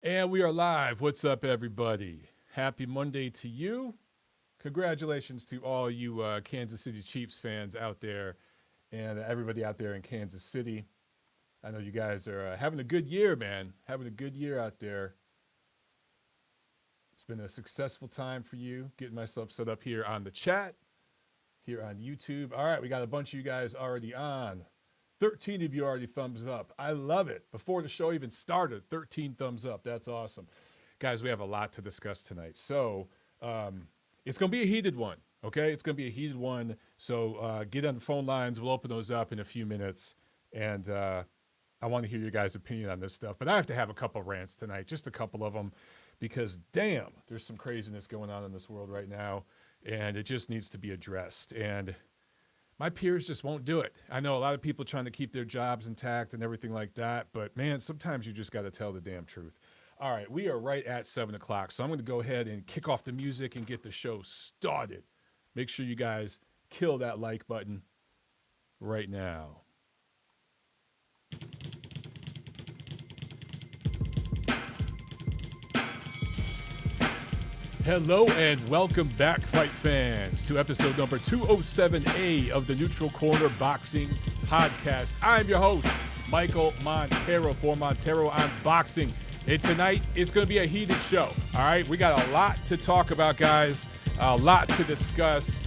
And we are live. What's up, everybody? Happy Monday to you. Congratulations to all you Kansas City Chiefs fans out there and everybody out there in Kansas City. I know you guys are having a good year, man. Having a good year out there. It's been a successful time for you. Getting myself set up here on the chat, here on YouTube. All right, we got a bunch of you guys already on. 13 of you already thumbs up. I love it. Before the show even started, 13 thumbs up. That's awesome. Guys, we have a lot to discuss tonight. So it's going to be a heated one, okay? It's going to be a heated one. So get on the phone lines. We'll open those up in a few minutes. And I want to hear your guys' opinion on this stuff. But I have to have a couple rants tonight, just a couple of them, because, damn, there's some craziness going on in this world right now. And it just needs to be addressed. And my peers just won't do it. I know a lot of people trying to keep their jobs intact and everything like that, but man, sometimes you just got to tell the damn truth. All right, we are right at 7 o'clock, so I'm going to go ahead and kick off the music and get the show started. Make sure you guys kill that like button right now. Hello and welcome back, fight fans, to episode number 207A of the Neutral Corner Boxing Podcast. I'm your host, Michael Montero, for Montero on Boxing. And tonight, it's going to be a heated show, all right? We got a lot to talk about, guys, a lot to discuss.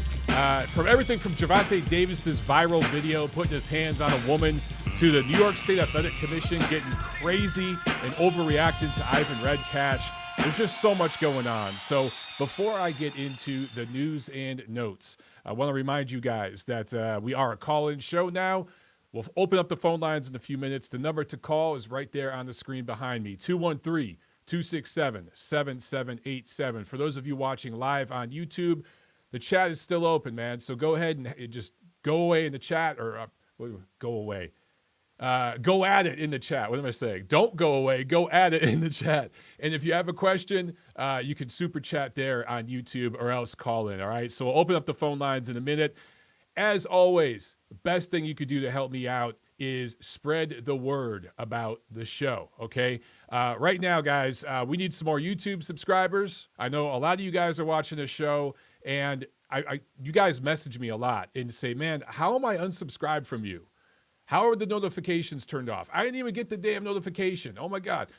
From everything from Gervonta Davis's viral video putting his hands on a woman to the New York State Athletic Commission getting crazy and overreacting to Ivan Redkach. There's just so much going on. So before I get into the news and notes, I want to remind you guys that we are a call-in show now. We'll open up the phone lines in a few minutes. The number to call is right there on the screen behind me, 213-267-7787. For those of you watching live on YouTube, the chat is still open, man. So go ahead and just go away in the chat, or go away. Go at it in the chat. What am I saying? Don't go away. Go at it in the chat. And if you have a question, you can super chat there on YouTube or else call in, all right? So we'll open up the phone lines in a minute. As always, the best thing you could do to help me out is spread the word about the show, okay? Right now, guys, we need some more YouTube subscribers. I know a lot of you guys are watching this show, and you guys message me a lot and say, man, how am I unsubscribed from you? How are the notifications turned off? I didn't even get the damn notification. Oh, my God.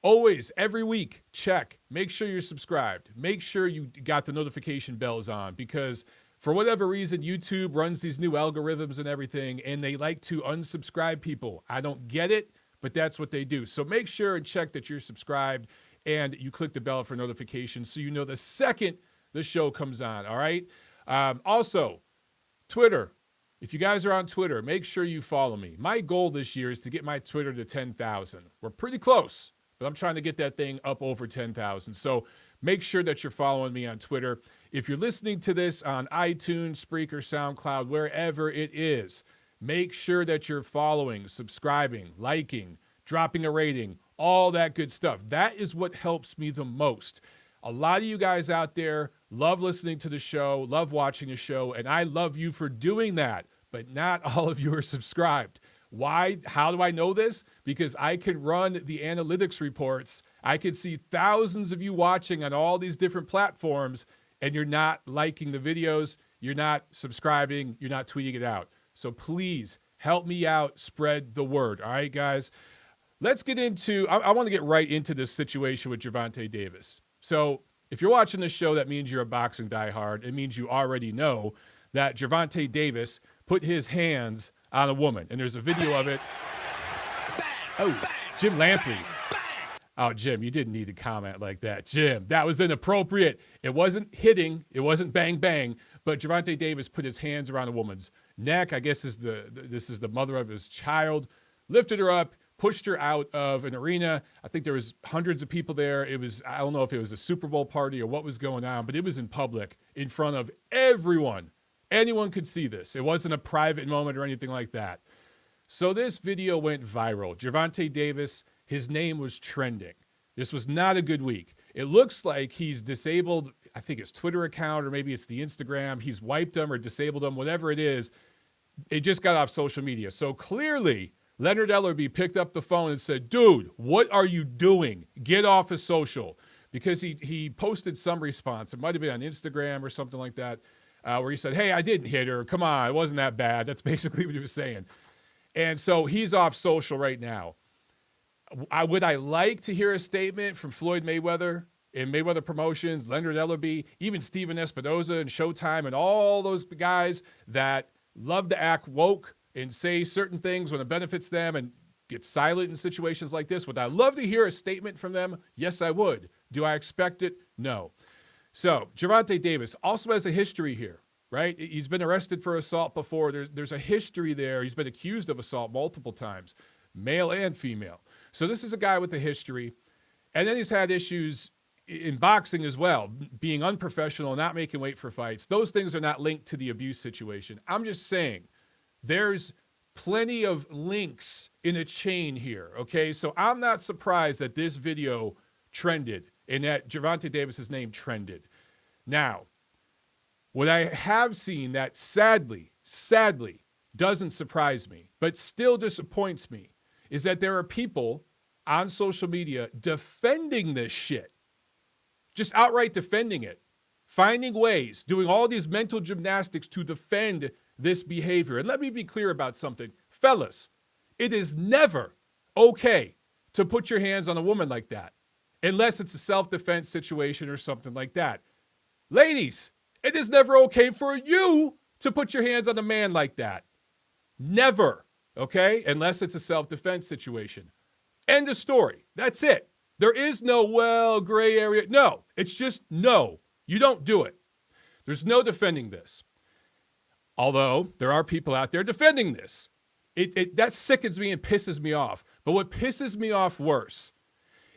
Always, every week, check. Make sure you're subscribed. Make sure you got the notification bells on, because for whatever reason, YouTube runs these new algorithms and everything, and they like to unsubscribe people. I don't get it, but that's what they do. So make sure and check that you're subscribed and you click the bell for notifications so you know the second the show comes on, all right? Also, Twitter. If you guys are on Twitter, make sure you follow me. My goal this year is to get my Twitter to 10,000. We're pretty close, but I'm trying to get that thing up over 10,000. So make sure that you're following me on Twitter. If you're listening to this on iTunes, Spreaker, SoundCloud, wherever it is, make sure that you're following, subscribing, liking, dropping a rating, all that good stuff. That is what helps me the most. A lot of you guys out there love listening to the show, love watching the show, and I love you for doing that. But not all of you are subscribed. Why? How do I know this? Because I can run the analytics reports. I can see thousands of you watching on all these different platforms, and you're not liking the videos, you're not subscribing, you're not tweeting it out. So please help me out, spread the word. All right, guys? Let's get into, I want to get right into this situation with Gervonta Davis. So if you're watching this show, that means you're a boxing diehard. It means you already know that Gervonta Davis put his hands on a woman. And there's a video of it. Oh, Jim Lampley. Oh, Jim, you didn't need to comment like that. Jim, that was inappropriate. It wasn't hitting. It wasn't bang, bang. But Gervonta Davis put his hands around a woman's neck. I guess this is the mother of his child. Lifted her up, pushed her out of an arena. I think there was hundreds of people there. It was, I don't know if it was a Superbowl party or what was going on, but it was in public in front of everyone. Anyone could see this. It wasn't a private moment or anything like that. So this video went viral. Gervonta Davis, his name was trending. This was not a good week. It looks like he's disabled, I think his Twitter account, or maybe it's the Instagram. He's wiped them or disabled them, whatever it is. It just got off social media. So clearly Leonard Ellerbe picked up the phone and said, dude, what are you doing? Get off of social. Because he posted some response. It might have been on Instagram or something like that, where he said, hey, I didn't hit her. Come on, it wasn't that bad. That's basically what he was saying. And so he's off social right now. Would I like to hear a statement from Floyd Mayweather and Mayweather Promotions, Leonard Ellerbe, even Steven Espinoza and Showtime and all those guys that love to act woke and say certain things when it benefits them and get silent in situations like this? Would I love to hear a statement from them? Yes, I would. Do I expect it? No. So Gervonta Davis also has a history here, right? He's been arrested for assault before. There's a history there. He's been accused of assault multiple times, male and female. So this is a guy with a history. And then he's had issues in boxing as well, being unprofessional, not making weight for fights. Those things are not linked to the abuse situation. I'm just saying there's plenty of links in a chain here, okay? So I'm not surprised that this video trended and that Gervonta Davis's name trended. Now, what I have seen that sadly doesn't surprise me, but still disappoints me, is that there are people on social media defending this shit. Just outright defending it. Finding ways, doing all these mental gymnastics to defend this behavior. And let me be clear about something. Fellas, it is never okay to put your hands on a woman like that, unless it's a self-defense situation or something like that. Ladies, it is never okay for you to put your hands on a man like that. Never, okay? Unless it's a self-defense situation. End of story. That's it. There is no, well, gray area. No, it's just no. You don't do it. There's no defending this. Although there are people out there defending this. That sickens me and pisses me off. But what pisses me off worse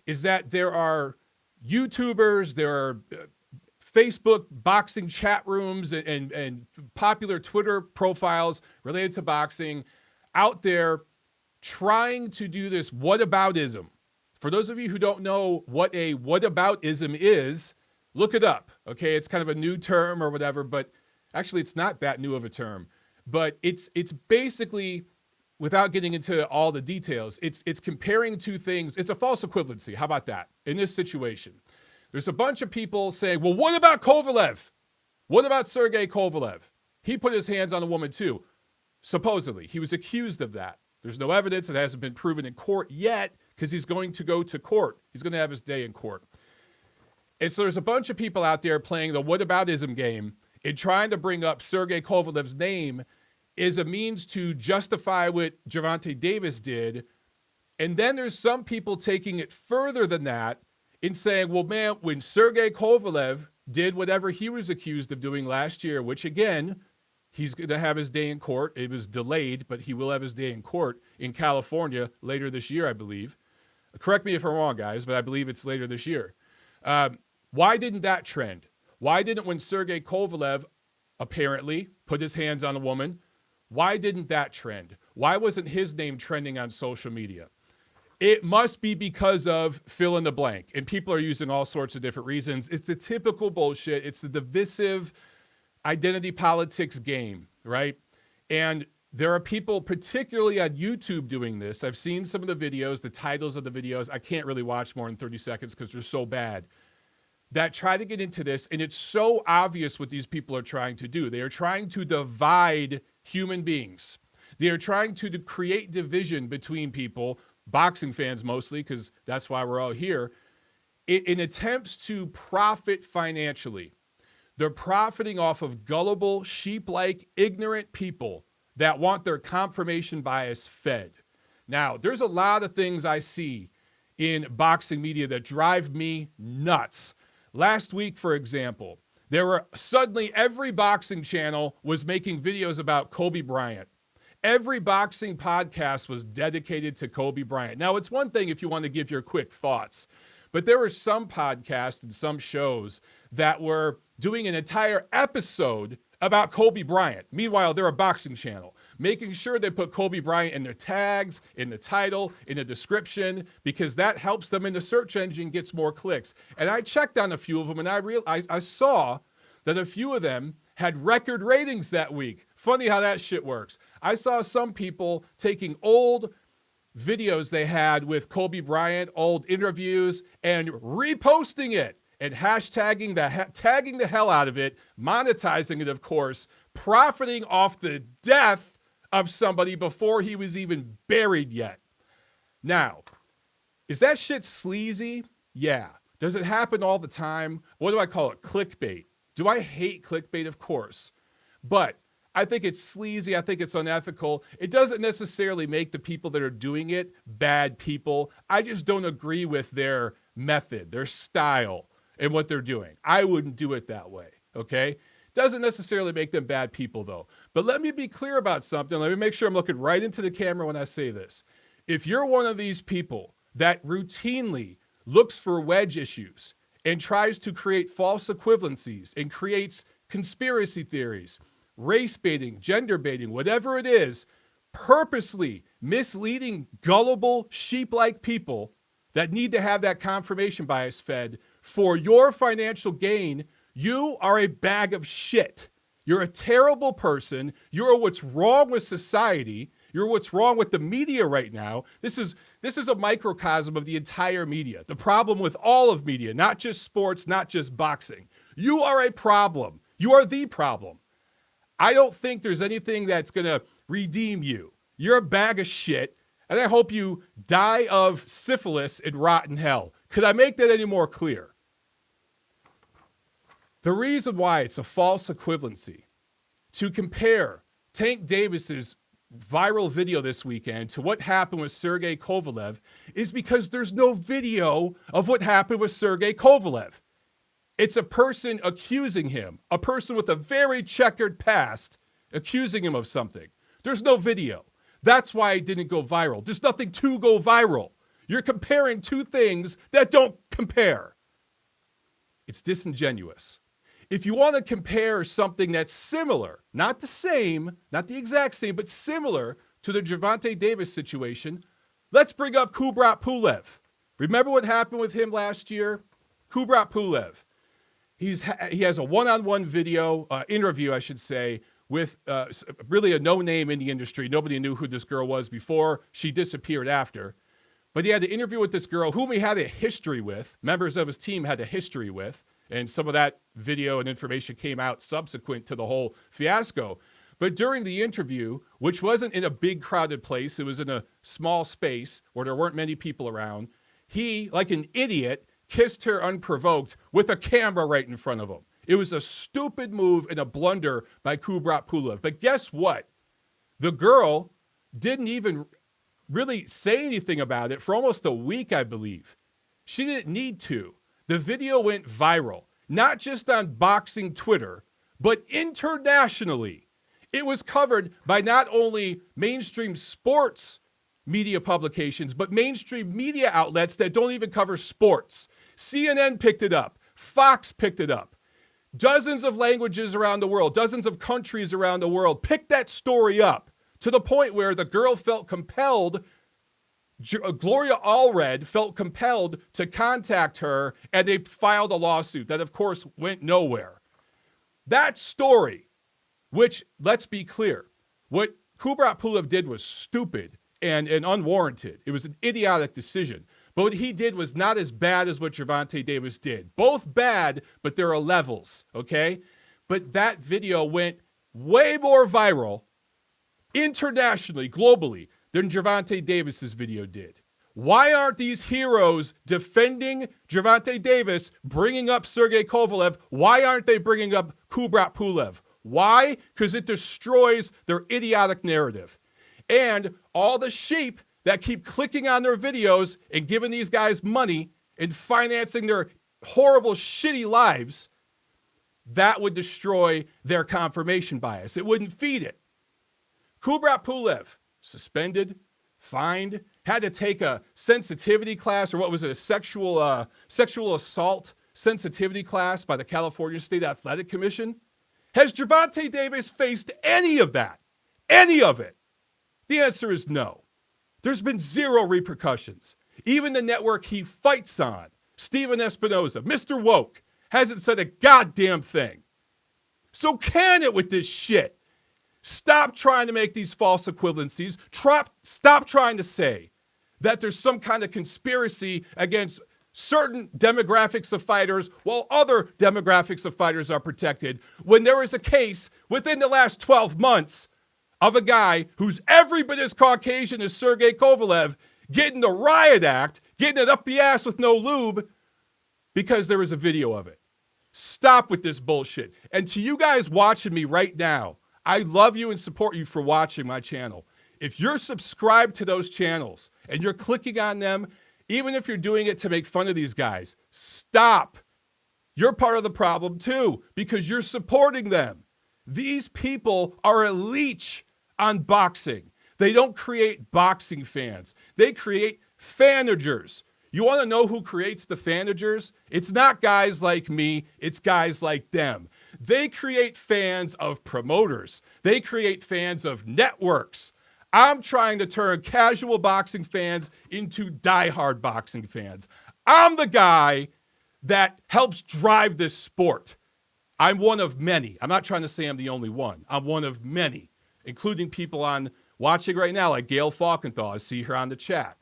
is that there are YouTubers, there are Facebook boxing chat rooms and popular Twitter profiles related to boxing out there trying to do this whataboutism. For those of you who don't know what a whataboutism is, look it up, okay? It's kind of a new term or whatever, but actually it's not that new of a term. But it's basically, without getting into all the details, it's comparing two things. It's a false equivalency. How about that? In this situation, there's a bunch of people saying, well, what about Kovalev? What about Sergey Kovalev? He put his hands on a woman too. Supposedly, he was accused of that. There's no evidence. It hasn't been proven in court yet because he's going to go to court. He's going to have his day in court. And so there's a bunch of people out there playing the whataboutism game and trying to bring up Sergey Kovalev's name is a means to justify what Gervonta Davis did. And then there's some people taking it further than that and saying, well, man, when Sergey Kovalev did whatever he was accused of doing last year, which again, he's going to have his day in court. It was delayed, but he will have his day in court in California later this year, I believe. Correct me if I'm wrong, guys, but I believe it's later this year. Why didn't that trend? Why didn't, when Sergey Kovalev apparently put his hands on a woman, why didn't that trend? Why wasn't his name trending on social media? It must be because of fill in the blank. And people are using all sorts of different reasons. It's the typical bullshit. It's the divisive identity politics game, right? And there are people, particularly on YouTube, doing this. I've seen some of the videos, the titles of the videos. I can't really watch more than 30 seconds because they're so bad. That try to get into this, and it's so obvious what these people are trying to do. They are trying to divide human beings. They are trying to create division between people, boxing fans mostly, because that's why we're all here, in attempts to profit financially. They're profiting off of gullible, sheep-like, ignorant people that want their confirmation bias fed. Now, there's a lot of things I see in boxing media that drive me nuts. Last week, for example, there were suddenly every boxing channel was making videos about Kobe Bryant. Every boxing podcast was dedicated to Kobe Bryant. Now, it's one thing if you want to give your quick thoughts, but there were some podcasts and some shows that were doing an entire episode about Kobe Bryant. Meanwhile, they're a boxing channel, making sure they put Kobe Bryant in their tags, in the title, in the description, because that helps them in the search engine, gets more clicks. And I checked on a few of them, and I saw that a few of them had record ratings that week. Funny how that shit works. I saw some people taking old videos they had with Kobe Bryant, old interviews, and reposting it and hashtagging tagging the hell out of it, monetizing it, of course, profiting off the death of somebody before he was even buried yet. Now, is that shit sleazy? Yeah. Does it happen all the time? What do I call it? Clickbait. Do I hate clickbait? Of course. But I think it's sleazy. I think it's unethical. It doesn't necessarily make the people that are doing it bad people. I just don't agree with their method, their style, and what they're doing. I wouldn't do it that way, okay? Doesn't necessarily make them bad people, though. But let me be clear about something. Let me make sure I'm looking right into the camera when I say this. If you're one of these people that routinely looks for wedge issues and tries to create false equivalencies and creates conspiracy theories, race baiting, gender baiting, whatever it is, purposely misleading gullible sheep-like people that need to have that confirmation bias fed for your financial gain, you are a bag of shit. You're a terrible person. You're what's wrong with society. You're what's wrong with the media right now. This is a microcosm of the entire media. The problem with all of media, not just sports, not just boxing. You are a problem. You are the problem. I don't think there's anything that's going to redeem you. You're a bag of shit, and I hope you die of syphilis and rot in hell. Could I make that any more clear? The reason why it's a false equivalency to compare Tank Davis's viral video this weekend to what happened with Sergey Kovalev is because there's no video of what happened with Sergey Kovalev. It's a person accusing him, a person with a very checkered past accusing him of something. There's no video. That's why it didn't go viral. There's nothing to go viral. You're comparing two things that don't compare. It's disingenuous. If you want to compare something that's similar, not the same, not the exact same, but similar to the Gervonta Davis situation, let's bring up Kubrat Pulev. Remember what happened with him last year? Kubrat Pulev. He has a one-on-one video, interview, I should say, with really a no-name in the industry. Nobody knew who this girl was before. She disappeared after. But he had an interview with this girl whom he had a history with. Members of his team had a history with. And some of that video and information came out subsequent to the whole fiasco. But during the interview, which wasn't in a big crowded place, it was in a small space where there weren't many people around, he, like an idiot, kissed her unprovoked with a camera right in front of him. It was a stupid move and a blunder by Kubrat Pulev. But guess what? The girl didn't even really say anything about it for almost a week, I believe. She didn't need to. The video went viral, not just on boxing Twitter, but internationally. It was covered by not only mainstream sports media publications, but mainstream media outlets that don't even cover sports. CNN picked it up. Fox picked it up. Dozens of languages around the world, dozens of countries around the world picked that story up to the point where the girl felt compelled, Gloria Allred felt compelled to contact her, and they filed a lawsuit that, of course, went nowhere. That story, which, let's be clear, what Kubrat Pulev did was stupid and unwarranted. It was an idiotic decision. But what he did was not as bad as what Gervonta Davis did. Both bad, but there are levels, okay? But that video went way more viral internationally, globally, than Gervonta Davis's video did. Why aren't these heroes defending Gervonta Davis, bringing up Sergey Kovalev? Why aren't they bringing up Kubrat Pulev? Why? Because it destroys their idiotic narrative. And all the sheep that keep clicking on their videos and giving these guys money and financing their horrible, shitty lives, that would destroy their confirmation bias. It wouldn't feed it. Kubrat Pulev, suspended, fined, had to take a sensitivity class, or what was it, a sexual assault sensitivity class by the California State Athletic Commission. Has Gervonta Davis faced any of that? Any of it? The answer is no. There's been zero repercussions. Even the network he fights on, Steven Espinoza, Mr. Woke, hasn't said a goddamn thing. So can it with this shit? Stop trying to make these false equivalencies. Stop trying to say that there's some kind of conspiracy against certain demographics of fighters while other demographics of fighters are protected, when there is a case within the last 12 months of a guy who's every bit as Caucasian as Sergey Kovalev getting the riot act, getting it up the ass with no lube because there was a video of it. Stop with this bullshit. And to you guys watching me right now, I love you and support you for watching my channel. If you're subscribed to those channels and you're clicking on them, even if you're doing it to make fun of these guys, stop. You're part of the problem too, because you're supporting them. These people are a leech on boxing. They don't create boxing fans. They create fanagers. You want to know who creates the fanagers? It's not guys like me. It's guys like them. They create fans of promoters. They create fans of networks. I'm trying to turn casual boxing fans into diehard boxing fans. I'm the guy that helps drive this sport. I'm one of many. I'm not trying to say I'm the only one. I'm one of many, including people on watching right now, like Gail Falkenthal. I see her on the chat.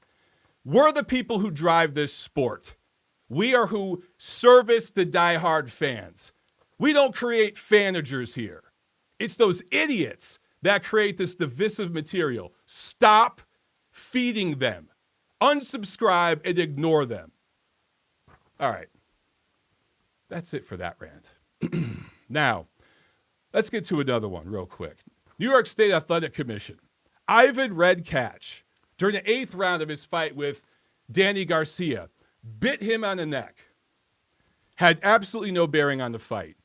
We're the people who drive this sport. We are who service the diehard fans. We don't create fanagers here. It's those idiots that create this divisive material. Stop feeding them. Unsubscribe and ignore them. All right. That's it for that rant. Now, let's get to another one real quick. New York State Athletic Commission. Ivan Redkach, during the 8th round of his fight with Danny Garcia, bit him on the neck. Had absolutely no bearing on the fight.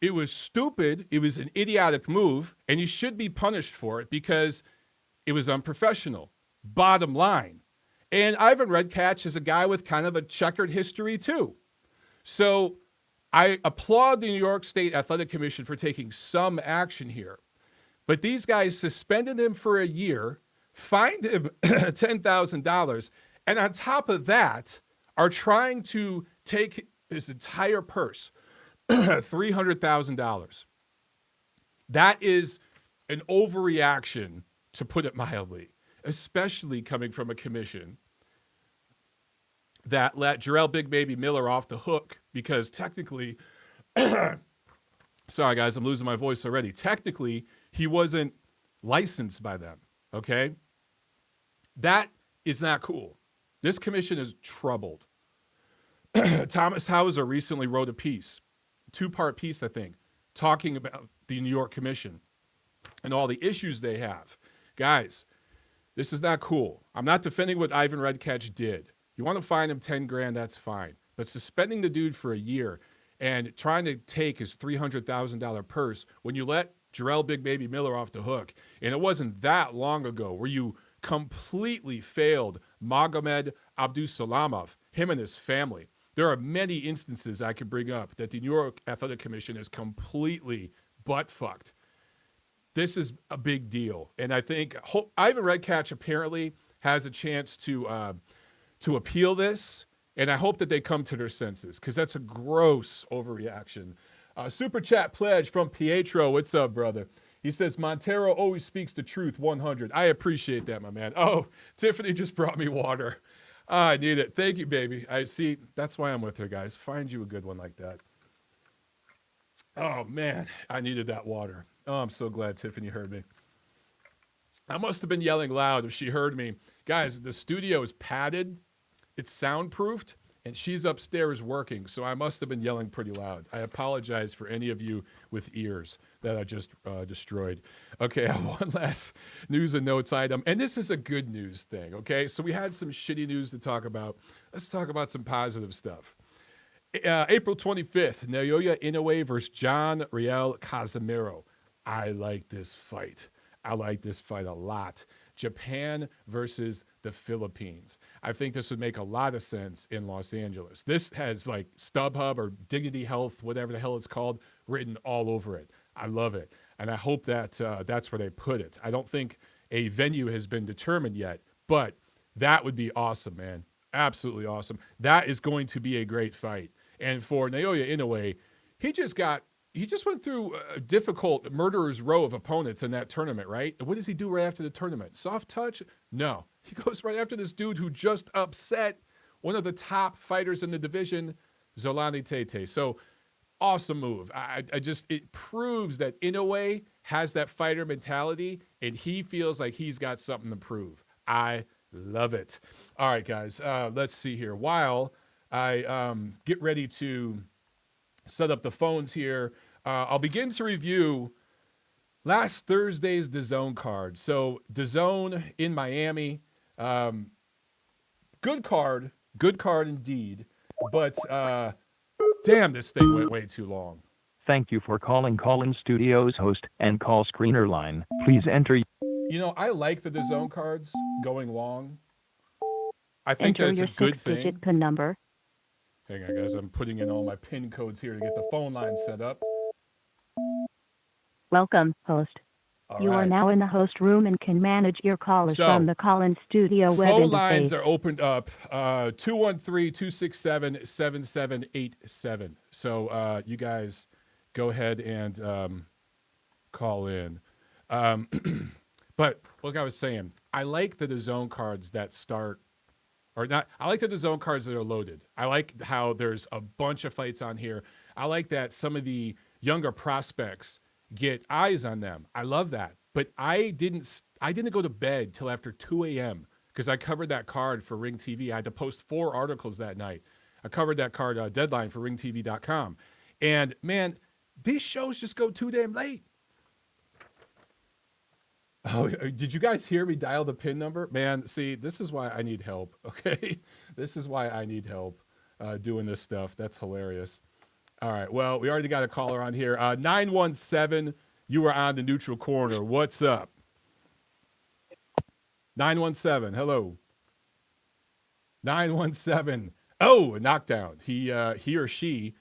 It was stupid. It was an idiotic move, and he should be punished for it because it was unprofessional. Bottom line. And Ivan Redkach is a guy with kind of a checkered history too. So I applaud the New York State Athletic Commission for taking some action here. But these guys suspended him for a year, fined him $10,000, and on top of that are trying to take his entire purse, $300,000. That is an overreaction, to put it mildly, especially coming from a commission that let Jarrell Big Baby Miller off the hook because technically, sorry guys, I'm losing my voice already. Technically, he wasn't licensed by them, okay? That is not cool. This commission is troubled. Thomas Hauser recently wrote a piece, 2-part piece, I think, talking about the New York Commission and all the issues they have. Guys, this is not cool. I'm not defending what Ivan Redkach did. You want to fine him 10 grand, that's fine. But suspending the dude for a year and trying to take his $300,000 purse when you let Jarrell Big Baby Miller off the hook, and it wasn't that long ago where you completely failed Magomed Abdusalamov, him and his family. There are many instances I could bring up that the New York Athletic Commission is completely butt-fucked. This is a big deal. And I think Ivan Redkach apparently has a chance to appeal this, and I hope that they come to their senses, because that's a gross overreaction. Super chat pledge from Pietro. What's up, brother? He says, Montero always speaks the truth, 100. I appreciate that, my man. Oh, Tiffany just brought me water. I need it. Thank you, baby. I see. That's why I'm with her, guys. Find you a good one like that. Oh, man. I needed that water. Oh, I'm so glad Tiffany heard me. I must have been yelling loud if she heard me. Guys, the studio is padded. It's soundproofed, and she's upstairs working, so I must have been yelling pretty loud. I apologize for any of you with ears that I just destroyed. Okay, I have one last news and notes item, and this is a good news thing, okay? So we had some shitty news to talk about. Let's talk about some positive stuff. April 25th, Naoya Inoue versus John Riel Casimiro. I like this fight. I like this fight a lot. Japan versus the Philippines. I think this would make a lot of sense in Los Angeles. This has like StubHub or Dignity Health, whatever the hell it's called, written all over it. I love it. And I hope that that's where they put it. I don't think a venue has been determined yet, but that would be awesome, man. Absolutely awesome. That is going to be a great fight. And for Naoya Inoue, he just got he just went through a difficult murderer's row of opponents in that tournament, right? And what does he do right after the tournament? Soft touch? No. He goes right after this dude who just upset one of the top fighters in the division, Zolani Tete. So awesome move. It proves that Inoue has that fighter mentality and he feels like he's got something to prove. I love it. All right, guys, let's see here. While I get ready to set up the phones here, I'll begin to review last Thursday's DAZN card. So DAZN in Miami, good card indeed, but damn, this thing went way too long. Thank you for calling Call-In Studios host and call screener line. Please enter. You know, I like the DAZN cards going long. I think that's a good thing. Enter your 6-digit PIN number. Hang on, guys. I'm putting in all my PIN codes here to get the phone line set up. Welcome, host. All you right. are now in the host room and can manage your callers from the Call-In Studio web phone interface. lines are opened up, 213-267-7787. So you guys go ahead and call in. But like I was saying, I like the DAZN cards that start, or not, I like the DAZN cards that are loaded. I like how there's a bunch of fights on here. I like that some of the younger prospects get eyes on them. I love that. But I didn't go to bed till after 2 a.m. because I covered that card for Ring TV. I had to post 4 articles that night. I covered that card deadline for ringtv.com. And man, these shows just go too damn late. Oh, did you guys hear me dial the PIN number? Man, see, this is why I need help, okay? This is why I need help doing this stuff. That's hilarious. All right, well, we already got a caller on here. 917, you were on the neutral corner. What's up? 917, hello. 917. Oh, a knockdown. He or she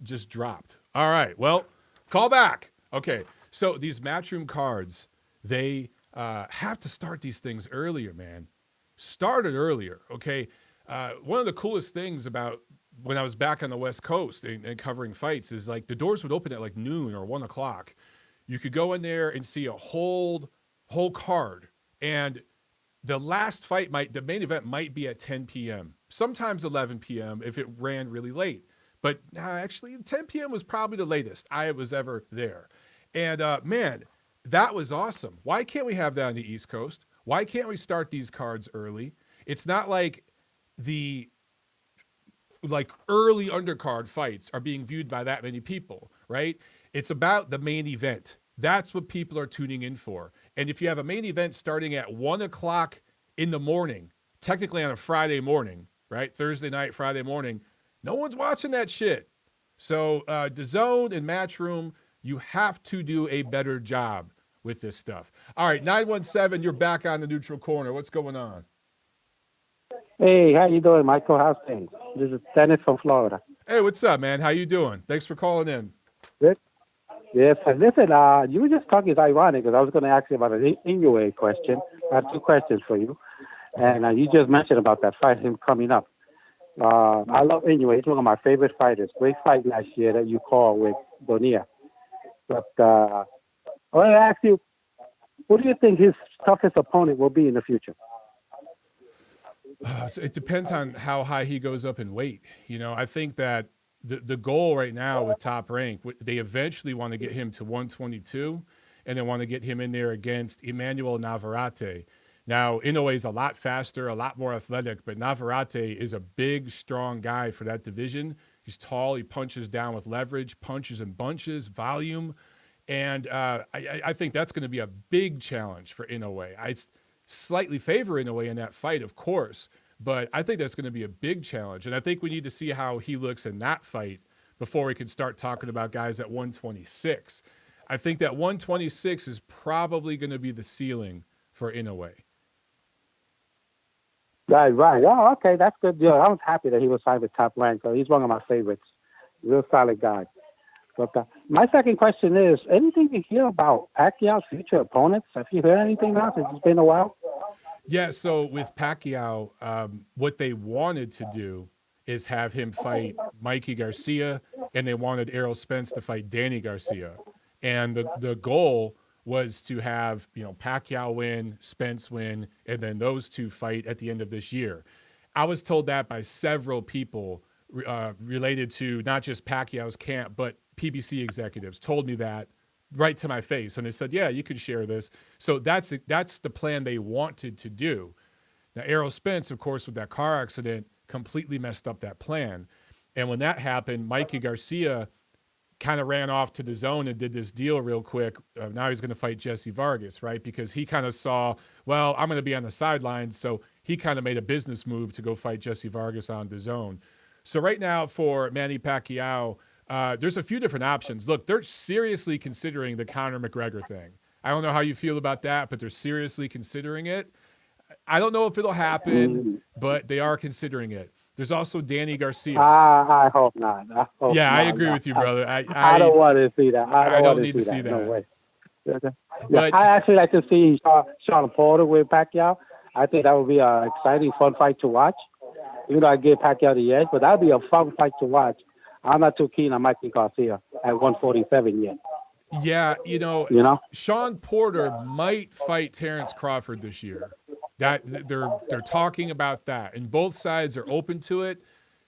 just dropped. All right, well, call back. Okay, so these Matchroom cards, they have to start these things earlier, man. Start it earlier, okay? One of the coolest things about when I was back on the West Coast and covering fights is like the doors would open at like noon or 1 o'clock. You could go in there and see a whole card, and the last fight the main event might be at 10 p.m., sometimes 11 p.m. if it ran really late. But actually 10 p.m. was probably the latest I was ever there. And man, that was awesome. Why can't we have that on the East Coast? Why can't we start these cards early? It's not like the early undercard fights are being viewed by that many people, right? It's about the main event. That's what people are tuning in for. And if you have a main event starting at 1 o'clock in the morning, technically on a Friday morning, right? Thursday night, Friday morning, no one's watching that shit. So DAZN and Matchroom, you have to do a better job with this stuff. All right, 917, you're back on the neutral corner. What's going on? Hey, how you doing, Michael? How's things? This is Dennis from Florida. Hey, what's up, man? How you doing? Thanks for calling in. Good. Yes, listen, you were just talking, it's ironic, because I was going to ask you about an Inoue question. I have 2 questions for you. And you just mentioned about that fight, him coming up. I love Inoue. He's one of my favorite fighters. Great fight last year that you called with Bonilla. But I want to ask you, who do you think his toughest opponent will be in the future? It depends on how high he goes up in weight. You know, I think that the goal right now with Top Rank, they eventually want to get him to 122, and they want to get him in there against Emmanuel Navarrete. Now, Inoue is a lot faster, a lot more athletic, but Navarrete is a big, strong guy for that division. He's tall. He punches down with leverage, punches in bunches, volume. And I think that's going to be a big challenge for Inoue. I slightly favor Inoue in that fight, of course, but I think that's going to be a big challenge. And I think we need to see how he looks in that fight before we can start talking about guys at 126. I think that 126 is probably going to be the ceiling for Inoue. Right. Oh, okay, that's good. Yeah, I was happy that he was signed with Top Rank. So he's one of my favorites. Real solid guy. But my second question is, anything you hear about Pacquiao's future opponents? Have you heard anything now since it's been a while? Yeah, so with Pacquiao, what they wanted to do is have him fight Mikey Garcia and they wanted Errol Spence to fight Danny Garcia. And the goal was to have, Pacquiao win, Spence win, and then those two fight at the end of this year. I was told that by several people related to not just Pacquiao's camp, but PBC executives told me that right to my face. And they said, yeah, you can share this. So that's the plan they wanted to do. Now, Errol Spence, of course, with that car accident, completely messed up that plan. And when that happened, Mikey Garcia kind of ran off to the DAZN and did this deal real quick. Now he's going to fight Jesse Vargas, right? Because he kind of saw, well, I'm going to be on the sidelines. So he kind of made a business move to go fight Jesse Vargas on the DAZN. So right now for Manny Pacquiao, there's a few different options. Look, they're seriously considering the Conor McGregor thing. I don't know how you feel about that, but they're seriously considering it. I don't know if it'll happen, but they are considering it. There's also Danny Garcia. I hope not. I agree with you, brother. I don't want to see that. I don't need to see that. No way. But I actually like to see Sean Porter with Pacquiao. I think that would be an exciting, fun fight to watch. Even though I give Pacquiao the edge, but that would be a fun fight to watch. I'm not too keen on Mikey Garcia at 147 yet. Yeah, Sean Porter might fight Terrence Crawford this year. That they're talking about that, and both sides are open to it.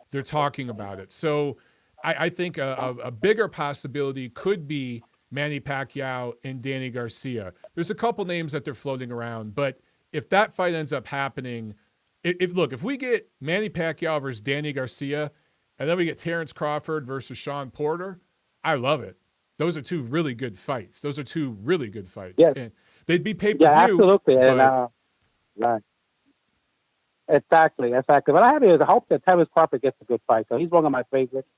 They're talking about it. So I think a bigger possibility could be Manny Pacquiao and Danny Garcia. There's a couple names that they're floating around, but if that fight ends up happening, if we get Manny Pacquiao versus Danny Garcia, and then we get Terrence Crawford versus Sean Porter, I love it. Those are two really good fights. Yes. And they'd be pay-per-view. Yeah, absolutely. Right. Exactly. But I hope that Terrence Crawford gets a good fight. So he's one of my favorites.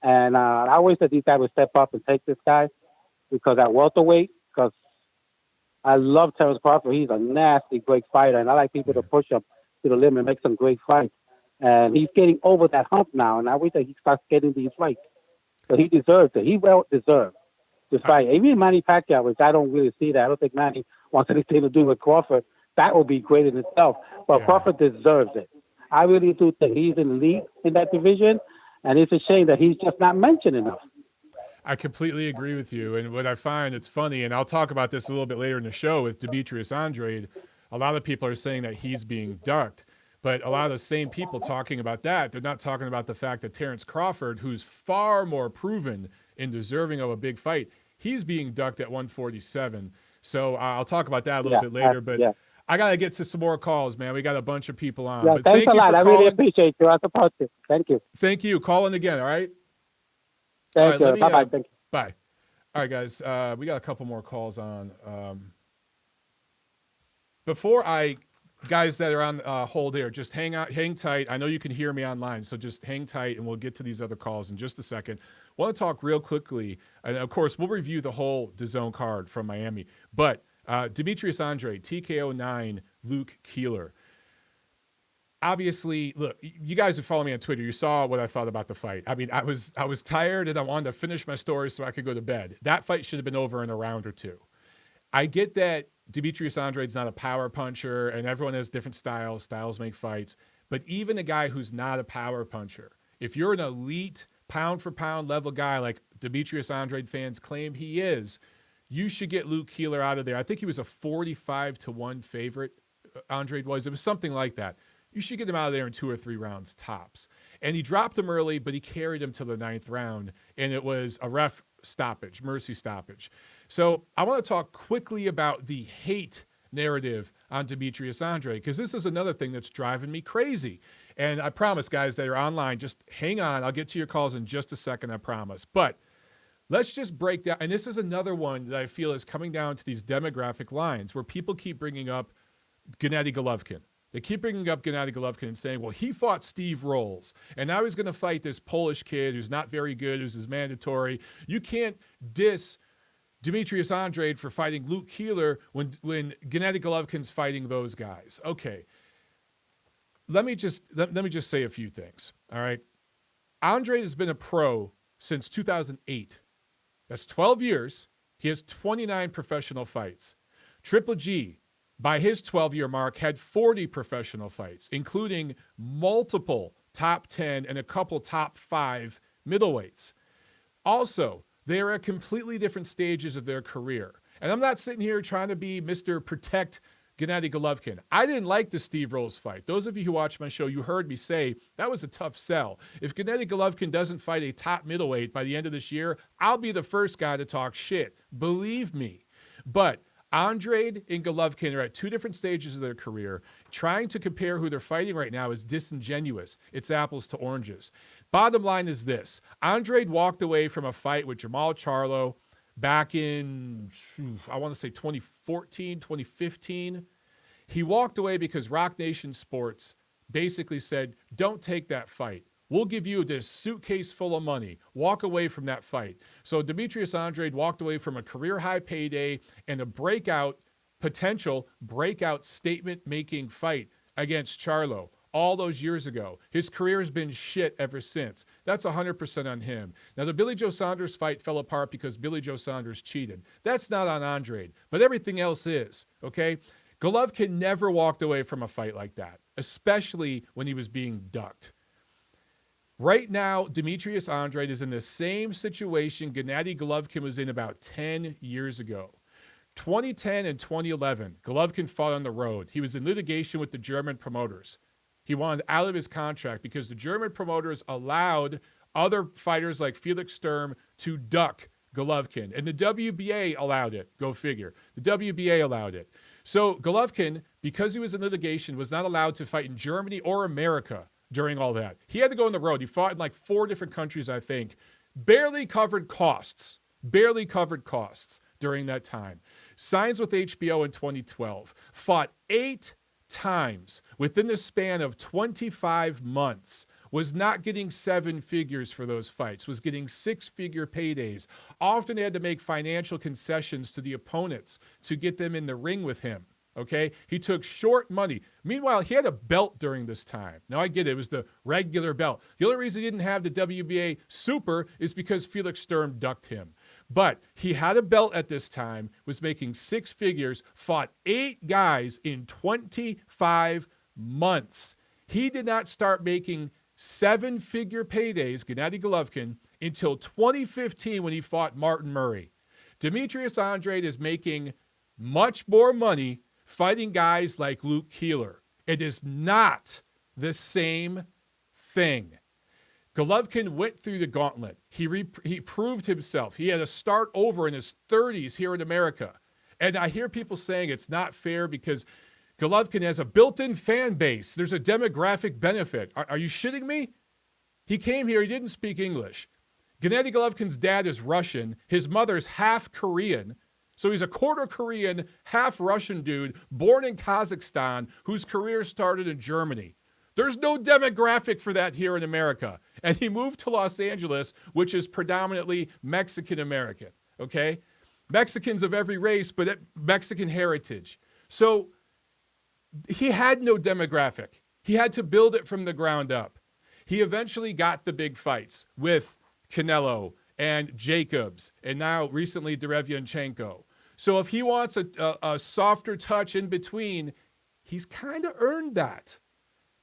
And I always said these guys would step up and take this guy because at welterweight, because I love Terrence Crawford. He's a nasty, great fighter. And I like people to push him to the limit and make some great fights. And he's getting over that hump now. And I wish that he starts getting these fights. So he deserves it. He well deserves this fight. Even Manny Pacquiao, which I don't really see that. I don't think Manny wants anything to do with Crawford. That would be great in itself. But Crawford deserves it. I really do think he's in the league in that division, and it's a shame that he's just not mentioned enough. I completely agree with you. And what I find, it's funny, and I'll talk about this a little bit later in the show with Demetrius Andrade. A lot of people are saying that he's being ducked. But a lot of the same people talking about that, they're not talking about the fact that Terrence Crawford, who's far more proven and deserving of a big fight, he's being ducked at 147. So I'll talk about that a little bit later. But I got to get to some more calls, man. We got a bunch of people on. Yeah, but thanks a lot. I really appreciate you. I support you. Thank you. Thank you. Call in again, all right? Thank you. Bye-bye. Thank you. Bye. All right, guys. We got a couple more calls on. Before guys that are on hold here, just hang tight. I know you can hear me online, so just hang tight, and we'll get to these other calls in just a second. I want to talk real quickly, and of course, we'll review the whole DAZN card from Miami, but Demetrius Andrade, TKO 9, Luke Keeler. Obviously, look, you guys who follow me on Twitter, you saw what I thought about the fight. I mean, I was tired, and I wanted to finish my story so I could go to bed. That fight should have been over in a round or two. I get that Demetrius Andrade's not a power puncher, and everyone has different styles. Styles make fights. But even a guy who's not a power puncher, if you're an elite pound-for-pound level guy like Demetrius Andrade fans claim he is, you should get Luke Keeler out of there. I think he was a 45-1 favorite, Andrade was. It was something like that. You should get him out of there in 2 or 3 rounds tops. And he dropped him early, but he carried him to the 9th round, and it was a ref stoppage, mercy stoppage. So I want to talk quickly about the hate narrative on Demetrius Andrade, because this is another thing that's driving me crazy. And I promise, guys that are online, just hang on. I'll get to your calls in just a second, I promise. But let's just break down. And this is another one that I feel is coming down to these demographic lines where people keep bringing up Gennady Golovkin. They keep bringing up Gennady Golovkin and saying, well, he fought Steve Rolls, and now he's going to fight this Polish kid who's not very good, who's his mandatory. You can't diss Demetrius Andrade for fighting Luke Keeler when Gennady Golovkin's fighting those guys. Okay. Let me just say a few things. All right. Andrade has been a pro since 2008. That's 12 years. He has 29 professional fights. Triple G, by his 12-year mark, had 40 professional fights, including multiple top 10 and a couple top 5 middleweights. Also, they are at completely different stages of their career. And I'm not sitting here trying to be Mr. Protect Gennady Golovkin. I didn't like the Steve Rolls fight. Those of you who watch my show, you heard me say that was a tough sell. If Gennady Golovkin doesn't fight a top middleweight by the end of this year, I'll be the first guy to talk shit. Believe me. But Andrade and Golovkin are at two different stages of their career. Trying to compare who they're fighting right now is disingenuous. It's apples to oranges. Bottom line is this. Andrade walked away from a fight with Jamal Charlo back in, I want to say 2014, 2015. He walked away because Rock Nation Sports basically said, don't take that fight. We'll give you this suitcase full of money. Walk away from that fight. So Demetrius Andrade walked away from a career-high payday and a potential breakout statement-making fight against Charlo all those years ago. His career has been shit ever since. That's 100% on him. Now, the Billy Joe Saunders fight fell apart because Billy Joe Saunders cheated. That's not on Andrade, but everything else is, okay? Golovkin never walked away from a fight like that, especially when he was being ducked. Right now, Demetrius Andrade is in the same situation Gennady Golovkin was in about 10 years ago. 2010 and 2011, Golovkin fought on the road. He was in litigation with the German promoters. He wanted out of his contract because the German promoters allowed other fighters like Felix Sturm to duck Golovkin. And the WBA allowed it. Go figure. The WBA allowed it. So Golovkin, because he was in litigation, was not allowed to fight in Germany or America during all that. He had to go on the road. He fought in like 4 different countries, I think. Barely covered costs during that time. Signs with HBO in 2012. Fought 8 times within the span of 25 months. Was not getting 7 figures for those fights. Was getting 6-figure paydays. Often had to make financial concessions to the opponents to get them in the ring with him. Okay, he took short money. Meanwhile, he had a belt during this time. Now, I get it. It was the regular belt. The only reason he didn't have the WBA Super is because Felix Sturm ducked him. But he had a belt at this time, was making 6 figures, fought 8 guys in 25 months. He did not start making 7-figure paydays, Gennady Golovkin, until 2015 when he fought Martin Murray. Demetrius Andrade is making much more money fighting guys like Luke Keeler. It is not the same thing. Golovkin went through the gauntlet. He proved himself. He had to start over in his 30s here in America. And I hear people saying it's not fair because Golovkin has a built-in fan base. There's a demographic benefit. Are you shitting me? He came here. He didn't speak English. Gennady Golovkin's dad is Russian. His mother's half Korean. So he's a quarter Korean, half Russian dude born in Kazakhstan whose career started in Germany. There's no demographic for that here in America. And he moved to Los Angeles, which is predominantly Mexican-American, okay? Mexicans of every race, but Mexican heritage. So he had no demographic. He had to build it from the ground up. He eventually got the big fights with Canelo and Jacobs, and now recently Derevyanchenko. So if he wants a softer touch in between, he's kind of earned that.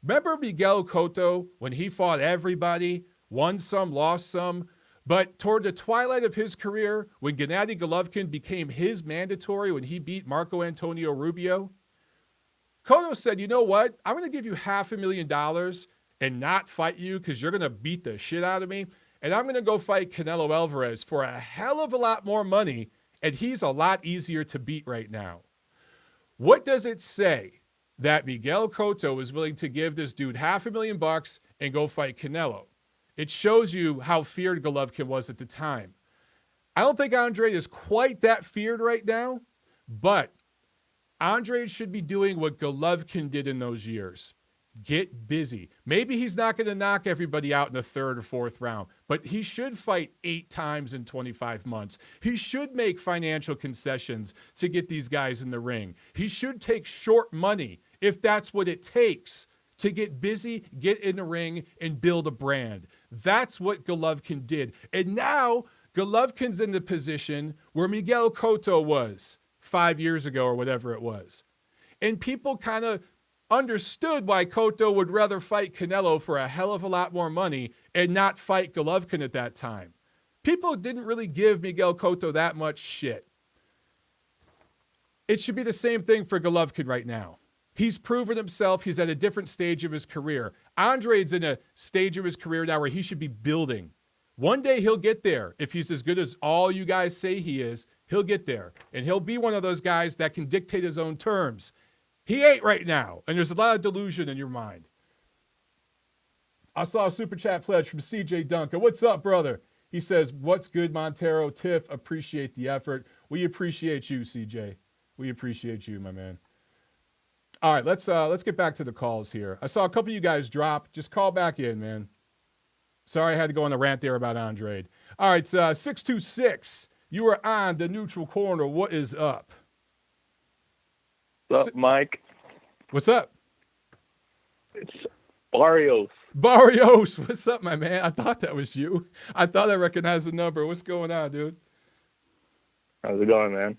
Remember Miguel Cotto when he fought everybody, won some, lost some, but toward the twilight of his career, when Gennady Golovkin became his mandatory when he beat Marco Antonio Rubio, Cotto said, you know what? I'm going to give you $500,000 and not fight you because you're going to beat the shit out of me. And I'm going to go fight Canelo Alvarez for a hell of a lot more money, and he's a lot easier to beat right now. What does it say that Miguel Cotto is willing to give this dude $500,000 and go fight Canelo? It shows you how feared Golovkin was at the time. I don't think Andrade is quite that feared right now, but Andrade should be doing what Golovkin did in those years. Get busy. Maybe he's not going to knock everybody out in the 3rd or 4th round, but he should fight 8 times in 25 months. He should make financial concessions to get these guys in the ring. He should take short money if that's what it takes to get busy, get in the ring, and build a brand. That's what Golovkin did. And now Golovkin's in the position where Miguel Cotto was 5 years ago or whatever it was. And people kind of understood why Cotto would rather fight Canelo for a hell of a lot more money and not fight Golovkin at that time. People didn't really give Miguel Cotto that much shit. It should be the same thing for Golovkin right now. He's proven himself. He's at a different stage of his career. Andrade's in a stage of his career now where he should be building. One day he'll get there. If he's as good as all you guys say he is, he'll get there. And he'll be one of those guys that can dictate his own terms. He ain't right now. And there's a lot of delusion in your mind. I saw a super chat pledge from CJ Duncan. What's up, brother? He says, what's good, Montero? Tiff, appreciate the effort. We appreciate you, CJ. We appreciate you, my man. All right, let's get back to the calls here. I saw a couple of you guys drop. Just call back in, man. Sorry I had to go on a rant there about Andrade. All right, 626. You are on the neutral corner. What is up? What's up, Mike? What's up? It's Barrios. Barrios, what's up, my man? I thought that was you. I thought I recognized the number. What's going on, dude? How's it going, man?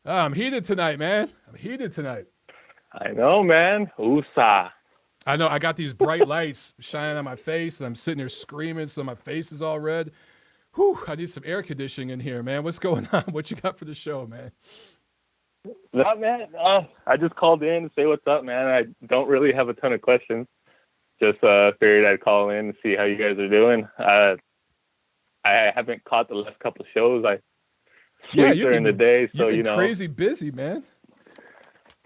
I'm heated tonight, man. I'm heated tonight. I know, man. USA. I know. I got these bright lights shining on my face, and I'm sitting there screaming, so my face is all red. Whew, I need some air conditioning in here, man. What's going on? What you got for the show, man? No, man. I just called in to say what's up, man. I don't really have a ton of questions. Just figured I'd call in and see how you guys are doing. I haven't caught the last couple of shows. I sleep during the day, so you've been crazy busy, man.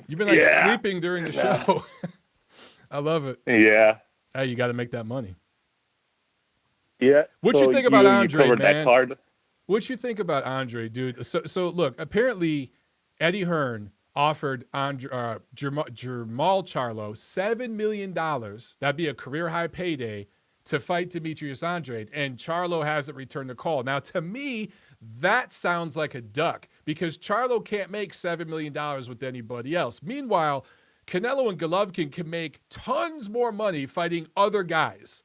You've been sleeping during the show. I love it. Yeah. Hey, you got to make that money. Yeah. What you think about Andre, man? That card. What you think about Andre, dude? So look, apparently Eddie Hearn offered Jamal Charlo $7 million. That'd be a career-high payday to fight Demetrius Andrade, and Charlo hasn't returned the call. Now, to me, that sounds like a duck because Charlo can't make $7 million with anybody else. Meanwhile, Canelo and Golovkin can make tons more money fighting other guys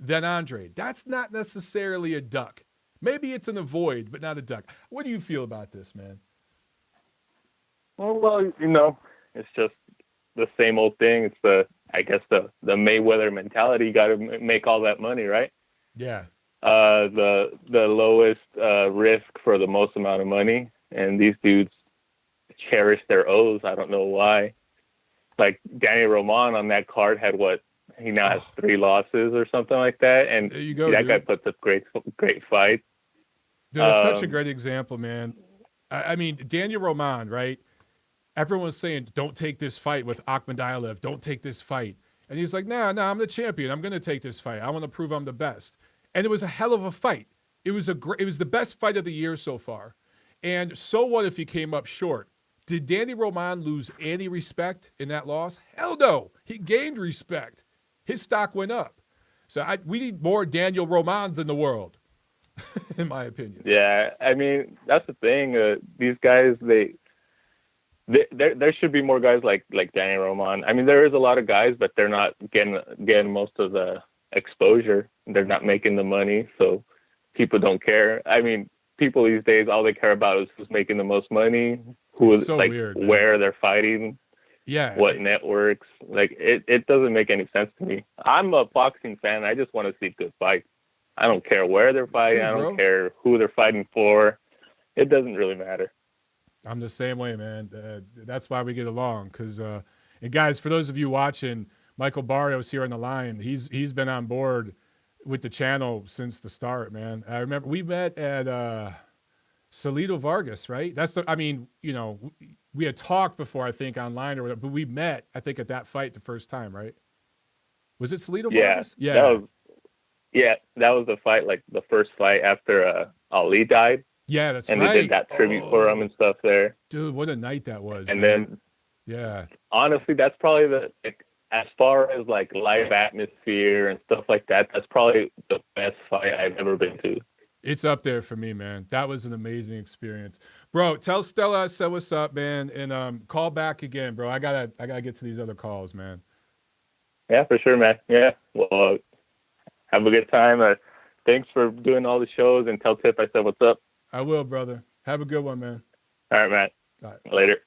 than Andrade. That's not necessarily a duck. Maybe it's an avoid, but not a duck. What do you feel about this, man? Well, it's just the same old thing. It's I guess the Mayweather mentality. You got to make all that money, right? Yeah. The lowest risk for the most amount of money, and these dudes cherish their O's. I don't know why. Like Danny Roman on that card had he now has 3 losses or something like that, and there you go, that dude. guy puts up great fights. Dude, that's such a great example, man. I mean, Daniel Roman, right? Everyone was saying, don't take this fight with Akhmadaliev. Don't take this fight. And he's like, nah, I'm the champion. I'm going to take this fight. I want to prove I'm the best. And it was a hell of a fight. It was the best fight of the year so far. And so what if he came up short? Did Danny Roman lose any respect in that loss? Hell no. He gained respect. His stock went up. So we need more Daniel Romans in the world, in my opinion. Yeah, I mean, that's the thing. These guys, there should be more guys like Danny Roman. I mean, there is a lot of guys, but they're not getting most of the exposure. They're not making the money, so people don't care. I mean, people these days, all they care about is who's making the most money, weird, where they're fighting, what networks. Like, it doesn't make any sense to me. I'm a boxing fan. I just want to see good fights. I don't care where they're fighting. I don't care who they're fighting for. It doesn't really matter. I'm the same way, man. That's why we get along. And guys, for those of you watching, Michael Barrios here on the line, he's been on board with the channel since the start, man. I remember we met at Salito Vargas, right? We had talked before, I think, online or whatever, but we met, I think, at that fight the first time, right? Was it Salito Vargas? Yeah. That was the fight, like the first fight after Ali died. Yeah, that's right. And they did that tribute for him and stuff there. Dude, what a night that was. And man. Then, honestly, that's probably as far as like live atmosphere and stuff like that, that's probably the best fight I've ever been to. It's up there for me, man. That was an amazing experience. Bro, tell Stella I said what's up, man, and call back again, bro. I gotta get to these other calls, man. Yeah, for sure, man. Yeah. Well, have a good time. Thanks for doing all the shows, and tell Tiff I said what's up. I will, brother. Have a good one, man. All right, man. All right. Later.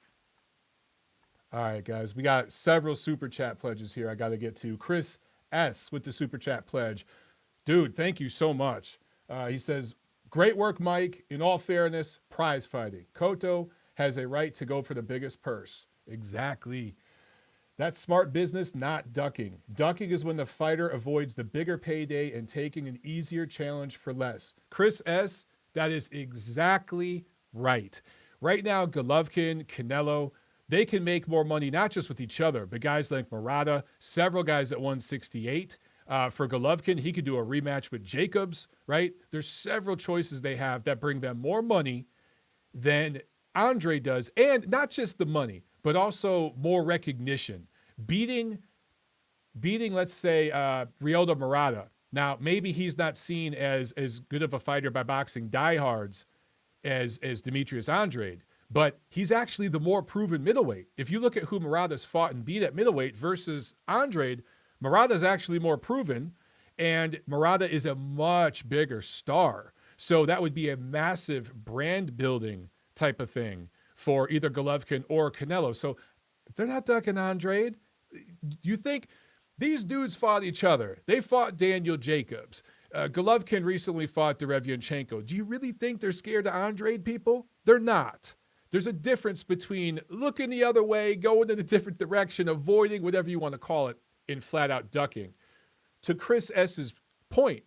All right, guys. We got several super chat pledges here I got to get to. Chris S. with the super chat pledge. Dude, thank you so much. He says, Great work, Mike. In all fairness, prize fighting. Cotto has a right to go for the biggest purse. Exactly. That's smart business, not ducking. Ducking is when the fighter avoids the bigger payday and taking an easier challenge for less. Chris S., that is exactly right. Right now, Golovkin, Canelo, they can make more money, not just with each other, but guys like Murata, several guys at 168. For Golovkin, he could do a rematch with Jacobs, right? There's several choices they have that bring them more money than Andre does, and not just the money, but also more recognition. Beating, let's say, Ryota Murata. Now, maybe he's not seen as good of a fighter by boxing diehards as Demetrius Andrade, but he's actually the more proven middleweight. If you look at who Murata's fought and beat at middleweight versus Andrade, Murata's actually more proven, and Murata is a much bigger star. So that would be a massive brand building type of thing for either Golovkin or Canelo. So they're not ducking Andrade. You think these dudes fought each other? They fought Daniel Jacobs. Golovkin recently fought Derevianchenko. Do you really think they're scared of Andrade, people? They're not. There's a difference between looking the other way, going in a different direction, avoiding whatever you want to call it, in flat-out ducking. To Chris S.'s point,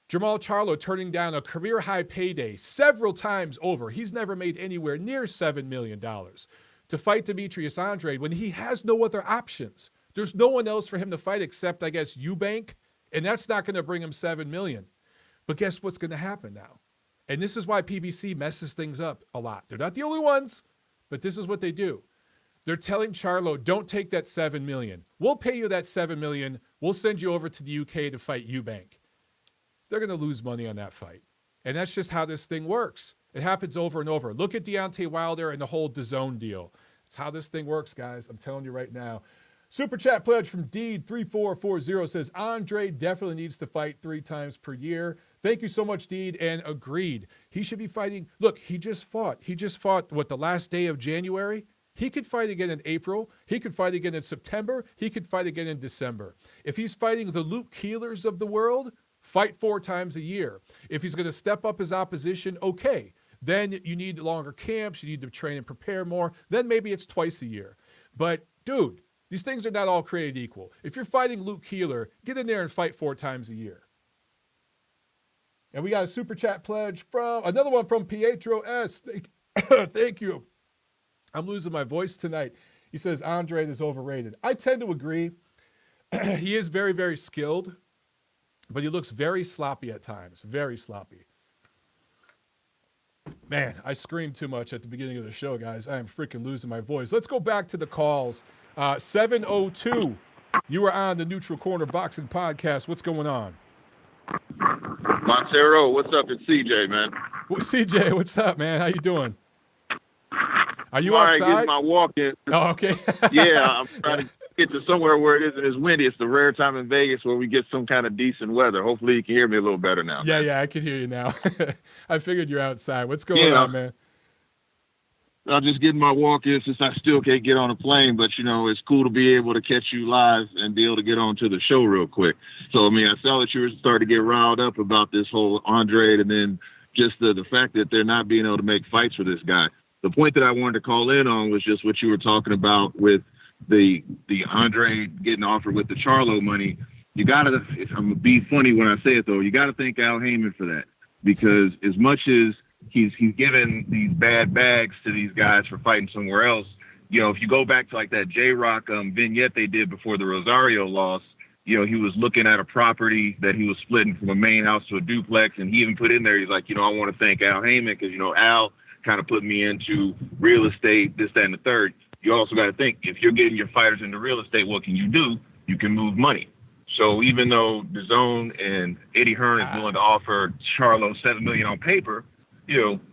Jamal Charlo turning down a career-high payday several times over. He's never made anywhere near $7 million to fight Demetrius Andrade when he has no other options. There's no one else for him to fight except, I guess, Eubank, and that's not going to bring him $7 million. But guess what's going to happen now? And this is why PBC messes things up a lot. They're not the only ones, but this is what they do. They're telling Charlo, don't take that $7 million. We'll pay you that $7 million. We'll send you over to the UK to fight Eubank. They're going to lose money on that fight. And that's just how this thing works. It happens over and over. Look at Deontay Wilder and the whole DAZN deal. It's how this thing works, guys. I'm telling you right now. Super chat pledge from Deed3440 says, Andre definitely needs to fight 3 times per year. Thank you so much, Deed, and agreed. He should be fighting. Look, he just fought. The last day of January? He could fight again in April. He could fight again in September. He could fight again in December. If he's fighting the Luke Keelers of the world, fight 4 times a year. If he's going to step up his opposition, okay. Then you need longer camps. You need to train and prepare more. Then maybe it's twice a year. But, dude, these things are not all created equal. If you're fighting Luke Keeler, get in there and fight 4 times a year. And we got a super chat pledge from another one from Pietro S. Thank you. I'm losing my voice tonight. He says Andrade is overrated. I tend to agree. He is very, very skilled, but he looks very sloppy at times. Very sloppy. Man, I screamed too much at the beginning of the show, guys. I am freaking losing my voice. Let's go back to the calls. 702, you are on the Neutral Corner Boxing Podcast. What's going on? Montero, what's up? It's CJ, man. Well, CJ, what's up, man? How you doing? Are you I'm outside? getting my walk in. Oh, okay. Yeah, I'm trying to get to somewhere where it isn't as windy. It's the rare time in Vegas where we get some kind of decent weather. Hopefully you can hear me a little better now. Yeah, I can hear you now. I figured you're outside. What's going on, man? I'm just getting my walk in since I still can't get on a plane, but, it's cool to be able to catch you live and be able to get on to the show real quick. So, I saw that you were starting to get riled up about this whole Andrade and then just the fact that they're not being able to make fights for this guy. The point that I wanted to call in on was just what you were talking about with the Andrade getting offered with the Charlo money. You got to, if I'm going to be funny when I say it, though, you got to thank Al Heyman for that, because as much as he's given these bad bags to these guys for fighting somewhere else, if you go back to like that J-Rock vignette they did before the Rosario loss, he was looking at a property that he was splitting from a main house to a duplex, and he even put in there, he's like, I want to thank Al Heyman because, Al kind of put me into real estate, this, that, and the third. You also got to think, if you're getting your fighters into real estate, what can you do? You can move money. So even though DAZN and Eddie Hearn is willing to offer Charlo $7 million on paper,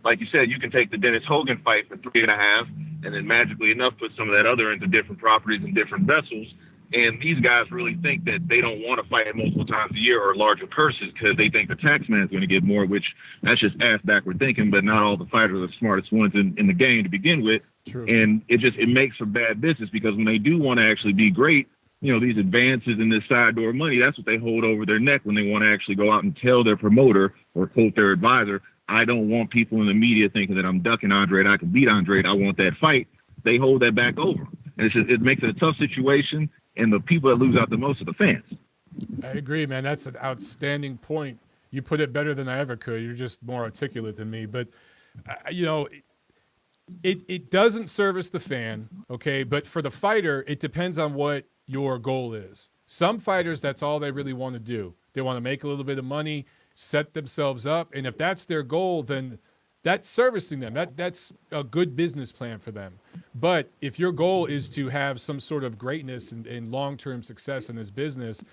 like you said, you can take the Dennis Hogan fight for $3.5 and then magically enough put some of that other into different properties and different vessels. And these guys really think that they don't want to fight multiple times a year or larger purses because they think the tax man is going to get more, which that's just ass backward thinking, but not all the fighters are the smartest ones in the game to begin with. True. And it makes for bad business because when they do want to actually be great, these advances in this side door money, that's what they hold over their neck when they want to actually go out and tell their promoter or quote their advisor, I don't want people in the media thinking that I'm ducking Andrade. I can beat Andrade. I want that fight. They hold that back over. And it makes it a tough situation. And the people that lose out the most are the fans. I agree, man. That's an outstanding point. You put it better than I ever could. You're just more articulate than me. But, it doesn't service the fan, okay? But for the fighter, it depends on what your goal is. Some fighters, that's all they really want to do. They want to make a little bit of money, set themselves up. And if that's their goal, then that's servicing them. That's a good business plan for them. But if your goal is to have some sort of greatness and long-term success in this business,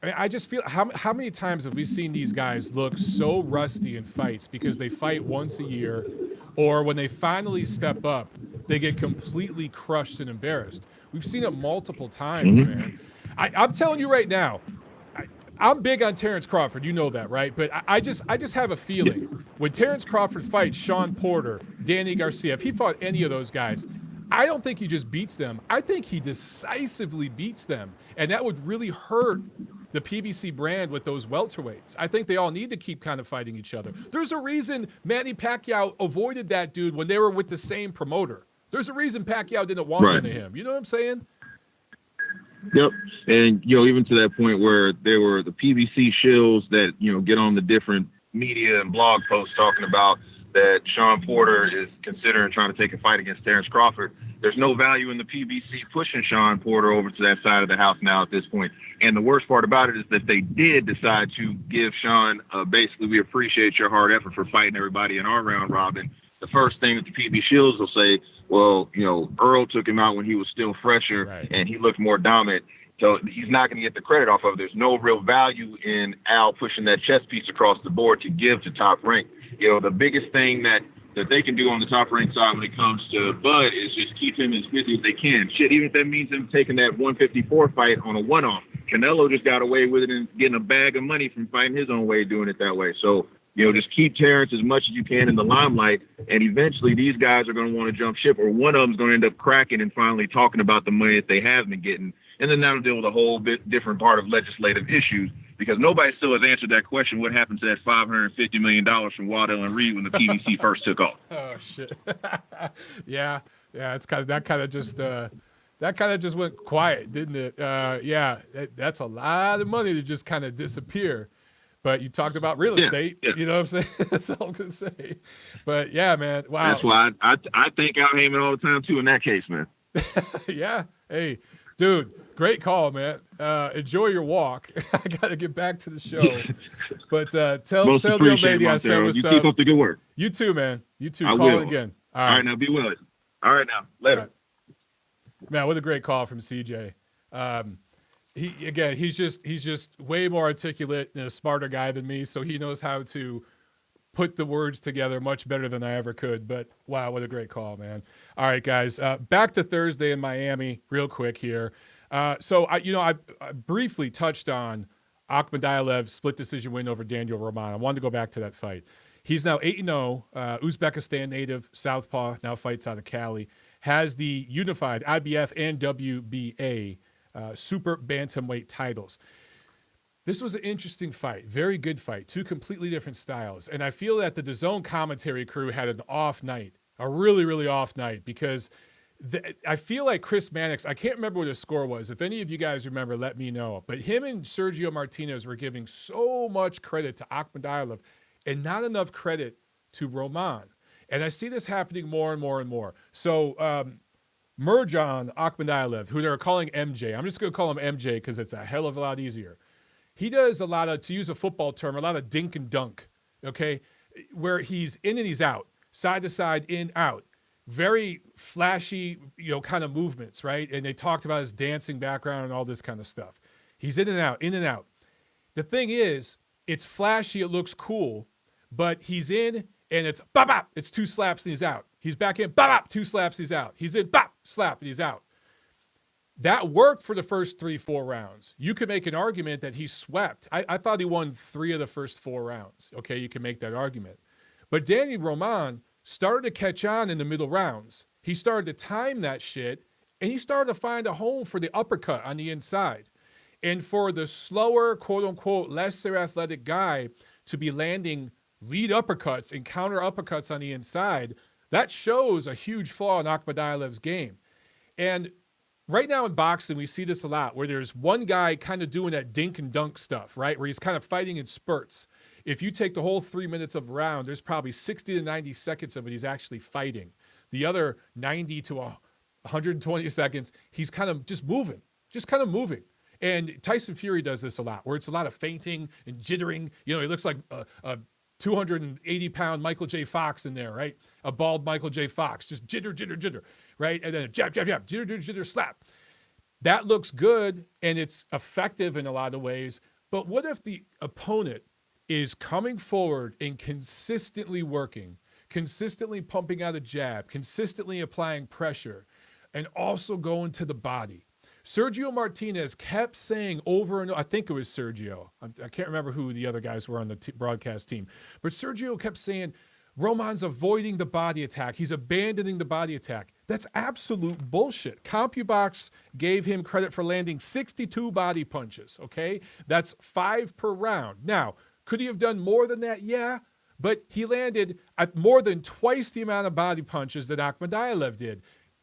I just feel how many times have we seen these guys look so rusty in fights because they fight once a year, or when they finally step up, they get completely crushed and embarrassed. We've seen it multiple times, man. I'm telling you right now, I'm big on Terrence Crawford. You know that, right? But I just have a feeling when Terrence Crawford fights Sean Porter, Danny Garcia, if he fought any of those guys, I don't think he just beats them. I think he decisively beats them. And that would really hurt the PBC brand with those welterweights. I think they all need to keep kind of fighting each other. There's a reason Manny Pacquiao avoided that dude when they were with the same promoter. There's a reason Pacquiao didn't want into him. You know what I'm saying? Yep. And, even to that point where there were the PBC shills that, get on the different media and blog posts talking about that Sean Porter is considering trying to take a fight against Terrence Crawford. There's no value in the PBC pushing Sean Porter over to that side of the house now at this point. And the worst part about it is that they did decide to give Sean, basically, we appreciate your hard effort for fighting everybody in our round robin. The first thing that the PB Shields will say, well, Earl took him out when he was still fresher and he looked more dominant. So he's not going to get the credit off of it. There's no real value in Al pushing that chess piece across the board to give to Top Rank. The biggest thing that they can do on the Top Rank side when it comes to Bud is just keep him as busy as they can. Shit, even if that means him taking that 154 fight on a one-off. Canelo just got away with it and getting a bag of money from fighting his own way, doing it that way. So, just keep Terrence as much as you can in the limelight, and eventually these guys are going to want to jump ship, or one of them's going to end up cracking and finally talking about the money that they have been getting. And then that'll deal with a whole bit different part of legislative issues, because nobody still has answered that question, what happened to that $550 million from Waddell and Reed when the PBC first took off? Oh, shit. Yeah, it's that kind of just went quiet, didn't it? That's a lot of money to just kind of disappear. But you talked about real estate. You know what I'm saying? That's all I'm going to say. But, yeah, man, wow. That's why I thank Al Heyman all the time, too, in that case, man. Yeah. Hey, dude, great call, man. Enjoy your walk. I got to get back to the show. But tell the old lady I said what's up. You keep up the good work. You too, man. You too. I Call will. again. All right, now be well. All right, now. Later. Right. Man, what a great call from CJ. He's just way more articulate and a smarter guy than me, so he knows how to put the words together much better than I ever could. But wow, what a great call, man. All right, guys, back to Thursday in Miami real quick here. So I briefly touched on Akhmadaliev split decision win over Daniel Roman. I wanted to go back to that fight. He's now 8-0, Uzbekistan native, southpaw, now fights out of Cali, has the unified IBF and WBA super bantamweight titles. This was an interesting fight, very good fight, two completely different styles. And I feel that the DAZN commentary crew had an off night, a really, really off night, because I feel like Chris Mannix, I can't remember what his score was. If any of you guys remember, let me know. But him and Sergio Martinez were giving so much credit to Akhmadaliev and not enough credit to Roman. And I see this happening more and more and more. So Mirjan Akhmadaliev, who they're calling MJ, I'm just going to call him MJ because it's a hell of a lot easier. He does a lot of, to use a football term, a lot of dink and dunk, okay, where he's in and he's out, side to side, in, out. Very flashy, kind of movements, right? And they talked about his dancing background and all this kind of stuff. He's in and out, in and out. The thing is, it's flashy, it looks cool, but he's in and it's bop, bop, it's two slaps and he's out. He's back in, bop, bop, two slaps, he's out. He's in, bop, slap, and he's out. That worked for the first 3-4 rounds. You could make an argument that he swept. I thought he won 3 of the first 4 rounds. Okay, you can make that argument. But Danny Roman started to catch on in the middle rounds. He started to time that shit, and he started to find a home for the uppercut on the inside. And for the slower, quote-unquote, lesser athletic guy to be landing lead uppercuts and counter uppercuts on the inside, that shows a huge flaw in Akhmadaliev's game. And right now in boxing, we see this a lot where there's one guy kind of doing that dink and dunk stuff, right? Where he's kind of fighting in spurts. If you take the whole 3 minutes of a round, there's probably 60 to 90 seconds of it he's actually fighting. The other 90 to 120 seconds, he's kind of just moving. And Tyson Fury does this a lot, where it's a lot of feinting and jittering. You know, he looks like a 280-pound Michael J. Fox in there, right? A bald Michael J. Fox, just jitter, jitter, jitter, right? And then a jab, jab, jab, jitter, jitter, jitter, slap. That looks good, and it's effective in a lot of ways. But what if the opponent is coming forward and consistently working, consistently pumping out a jab, consistently applying pressure, and also going to the body? Sergio Martinez kept saying over and over, I think it was Sergio. I can't remember who the other guys were on the broadcast team. But Sergio kept saying, Roman's avoiding the body attack. He's abandoning the body attack. That's absolute bullshit. CompuBox gave him credit for landing 62 body punches, okay? That's 5 per round. Now, could he have done more than that? Yeah. But he landed at more than twice the amount of body punches that Akhmadaliev did.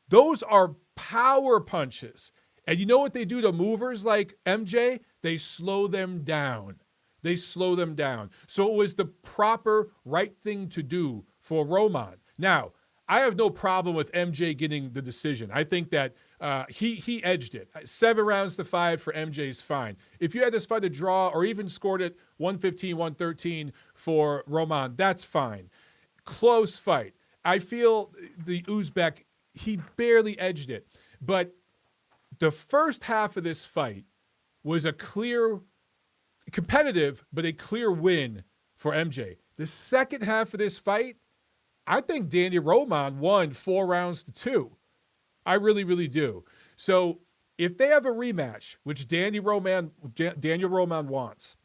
Those are power punches. And you know what they do to movers like MJ? They slow them down. So it was the proper right thing to do for Roman. Now, I have no problem with MJ getting the decision. I think that he edged it. 7 rounds to 5 for MJ is fine. If you had this fight a draw or even scored it 115, 113 for Roman, that's fine. Close fight. I feel the Uzbek, he barely edged it. But the first half of this fight was a clear, competitive, but a clear win for MJ. The second half of this fight, I think Daniel Roman won 4 rounds to 2. I really, really do. So if they have a rematch, which Daniel Roman wants,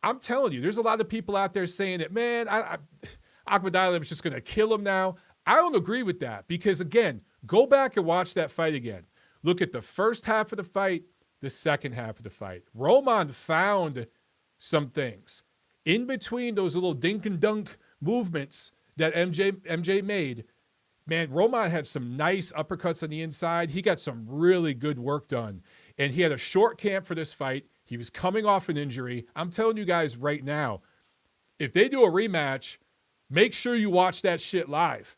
I'm telling you, there's a lot of people out there saying that, man, Akhmadaliev is just going to kill him now. I don't agree with that because, again, go back and watch that fight again. Look at the first half of the fight, the second half of the fight. Roman found some things. In between those little dink and dunk movements that MJ made, man, Roman had some nice uppercuts on the inside. He got some really good work done. And he had a short camp for this fight. He was coming off an injury. I'm telling you guys right now, if they do a rematch, make sure you watch that shit live.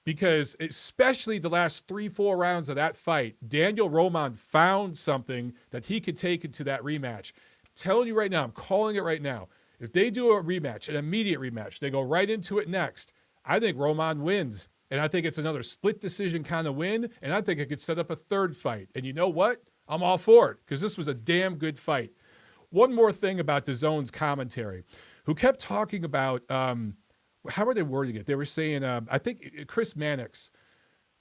Because especially the last 3-4 rounds of that fight, Daniel Roman found something that he could take into that rematch. I'm telling you right now, I'm calling it right now. If they do a rematch, an immediate rematch, they go right into it next, I think Roman wins. And I think it's another split decision kind of win. And I think it could set up a third fight. And you know what? I'm all for it because this was a damn good fight. One more thing about DAZN's commentary, who kept talking about how were they wording it? They were saying, I think Chris Mannix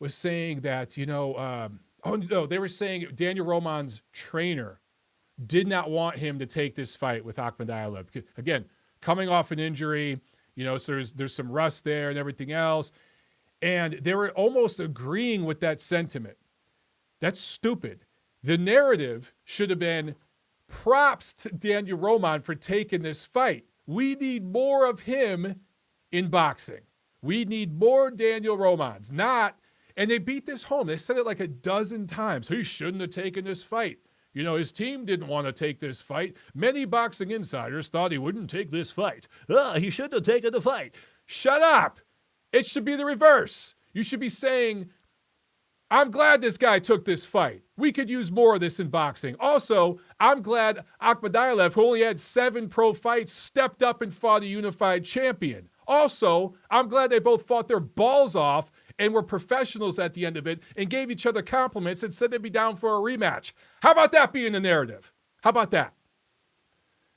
was saying that, they were saying Daniel Roman's trainer did not want him to take this fight with Akhmadaliev. Again, coming off an injury, so there's some rust there and everything else. And they were almost agreeing with that sentiment. That's stupid. The narrative should have been props to Daniel Roman for taking this fight. We need more of him in boxing. We need more Daniel Romans. And they beat this home. They said it like a dozen times. He shouldn't have taken this fight. His team didn't want to take this fight. Many boxing insiders thought he wouldn't take this fight. He shouldn't have taken the fight. Shut up. It should be the reverse. You should be saying, I'm glad this guy took this fight. We could use more of this in boxing. Also, I'm glad Akhmadaliev, who only had 7 pro fights, stepped up and fought a unified champion. Also, I'm glad they both fought their balls off and were professionals at the end of it and gave each other compliments and said they'd be down for a rematch. How about that being the narrative? How about that?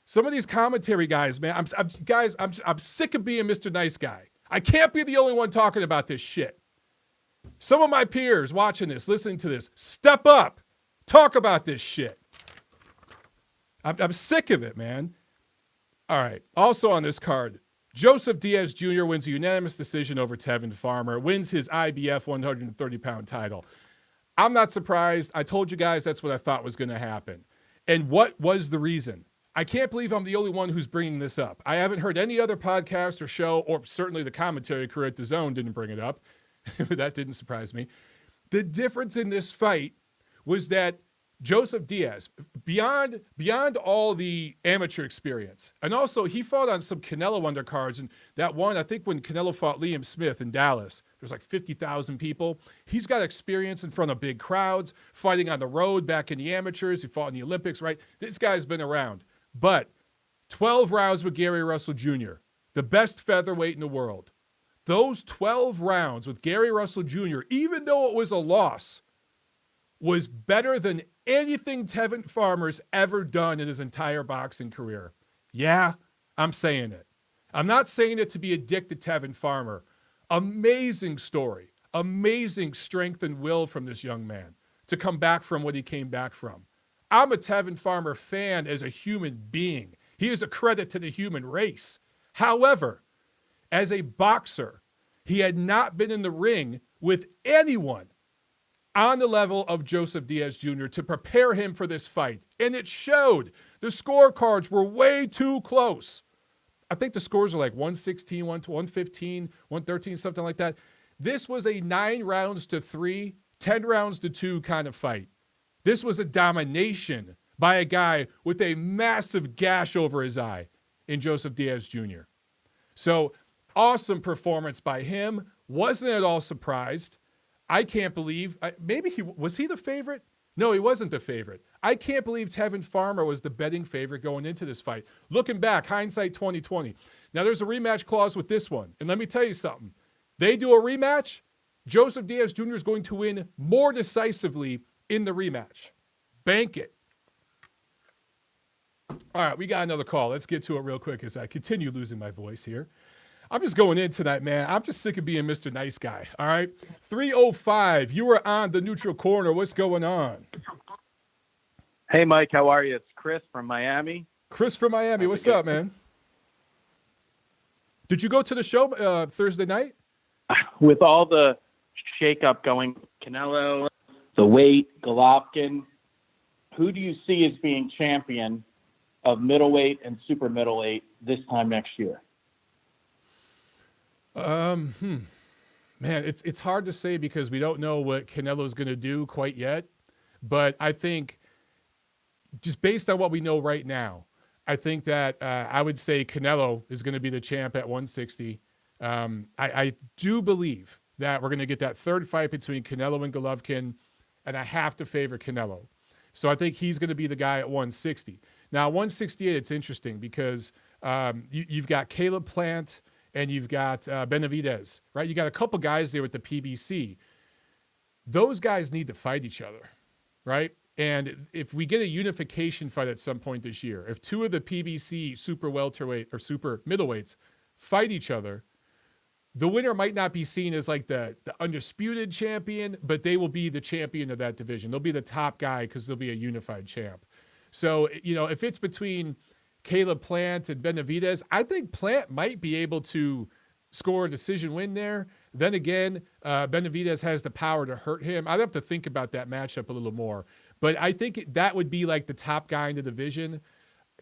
Some of these commentary guys, man, I'm sick of being Mr. Nice Guy. I can't be the only one talking about this shit. Some of my peers watching this, listening to this, step up. Talk about this shit. I'm sick of it, man. All right. Also on this card, Joseph Diaz Jr. wins a unanimous decision over Tevin Farmer, wins his IBF 130-pound title. I'm not surprised. I told you guys that's what I thought was going to happen. And what was the reason? I can't believe I'm the only one who's bringing this up. I haven't heard any other podcast or show, or certainly the commentary crew at DAZN didn't bring it up. That didn't surprise me. The difference in this fight was that Joseph Diaz, beyond all the amateur experience, and also he fought on some Canelo undercards, and that one, I think when Canelo fought Liam Smith in Dallas, there's like 50,000 people. He's got experience in front of big crowds, fighting on the road back in the amateurs. He fought in the Olympics, right? This guy's been around. But 12 rounds with Gary Russell Jr., the best featherweight in the world. Those 12 rounds with Gary Russell Jr., even though it was a loss, was better than anything Tevin Farmer's ever done in his entire boxing career. Yeah, I'm saying it. I'm not saying it to be a dick to Tevin Farmer. Amazing story. Amazing strength and will from this young man to come back from what he came back from. I'm a Tevin Farmer fan as a human being. He is a credit to the human race. However, as a boxer, he had not been in the ring with anyone on the level of Joseph Diaz Jr. to prepare him for this fight. And it showed. The scorecards were way too close. I think the scores are like 116, 115, 113, something like that. This was a 9 rounds to 3, 10 rounds to 2 kind of fight. This was a domination by a guy with a massive gash over his eye in Joseph Diaz Jr. So awesome performance by him. Wasn't at all surprised. I can't believe, maybe was he the favorite? No, he wasn't the favorite. I can't believe Tevin Farmer was the betting favorite going into this fight. Looking back, hindsight 2020. Now there's a rematch clause with this one. And let me tell you something. They do a rematch, Joseph Diaz Jr. is going to win more decisively in the rematch. Bank it. All right, we got another call. Let's get to it real quick as I continue losing my voice here. I'm just going in tonight, man. I'm just sick of being Mr. Nice Guy, all right? 305, you were on the neutral corner. What's going on? Hey, Mike, how are you? It's Chris from Miami. Chris from Miami. What's up, man? Did you go to the show Thursday night? With all the shakeup going, Canelo, the weight, Golovkin, who do you see as being champion of middleweight and super middleweight this time next year? Man, it's hard to say because we don't know what Canelo's going to do quite yet. But I think just based on what we know right now, I think that I would say Canelo is going to be the champ at 160. I do believe that we're going to get that third fight between Canelo and Golovkin, and I have to favor Canelo. So I think he's going to be the guy at 160. Now, 168, it's interesting because you've got Caleb Plant and you've got Benavidez, right? You got a couple guys there with the PBC. Those guys need to fight each other, right? And if we get a unification fight at some point this year, if two of the PBC super welterweight or super middleweights fight each other, the winner might not be seen as like the undisputed champion, but they will be the champion of that division. They'll be the top guy because they'll be a unified champ. So, you know, if it's between Caleb Plant and Benavidez, I think Plant might be able to score a decision win there. Then again, Benavidez has the power to hurt him. I'd have to think about that matchup a little more. But I think that would be like the top guy in the division.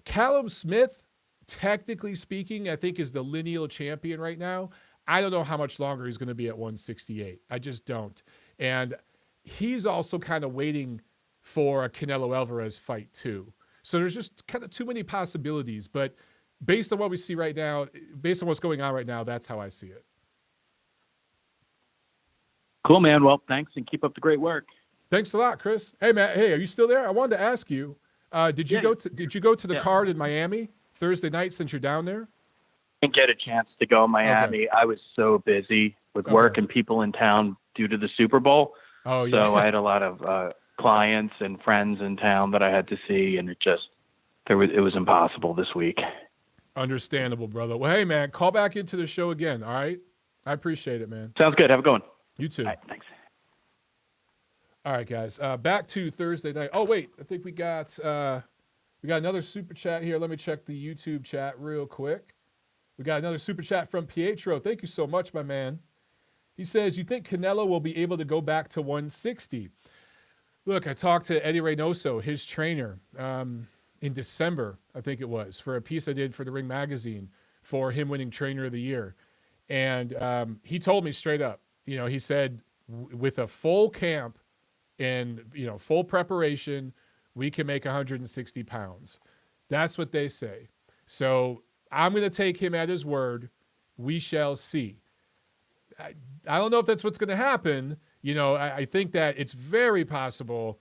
Callum Smith, technically speaking, I think is the lineal champion right now. I don't know how much longer he's going to be at 168. I just don't. And he's also kind of waiting for a Canelo Alvarez fight too. So there's just kind of too many possibilities. But based on what we see right now, based on what's going on right now, that's how I see it. Cool, man. Well, thanks, and keep up the great work. Thanks a lot, Chris. Hey, Matt. Hey, are you still there? I wanted to ask you. Did you go to the card in Miami Thursday night since you're down there? Didn't get a chance to go to Miami. Okay. I was so busy with work and people in town due to the Super Bowl. Oh, yeah. So I had a lot of clients and friends in town that I had to see, and it was impossible this week. Understandable, brother. Well, hey, man, call back into the show again. All right, I appreciate it, man. Sounds good. Have a good one. You too. All right, thanks. All right, guys. Back to Thursday night. Oh, wait. I think we got another super chat here. Let me check the YouTube chat real quick. We got another super chat from Pietro. Thank you so much, my man. He says, you think Canelo will be able to go back to 160? Look, I talked to Eddie Reynoso, his trainer. in December, I think it was, for a piece I did for the Ring magazine for him winning Trainer of the Year. And he told me straight up, he said, with a full camp and, full preparation, we can make 160 pounds. That's what they say. So I'm going to take him at his word. We shall see. I don't know if that's what's going to happen. I think that it's very possible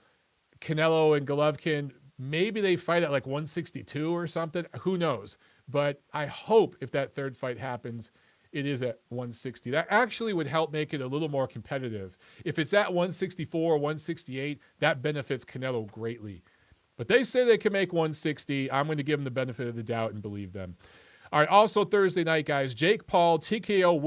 Canelo and Golovkin, maybe they fight at like 162 or something. Who knows? But I hope if that third fight happens, it is at 160. That actually would help make it a little more competitive. If it's at 164 or 168, that benefits Canelo greatly. But they say they can make 160. I'm going to give them the benefit of the doubt and believe them. All right, also Thursday night, guys, Jake Paul, TKO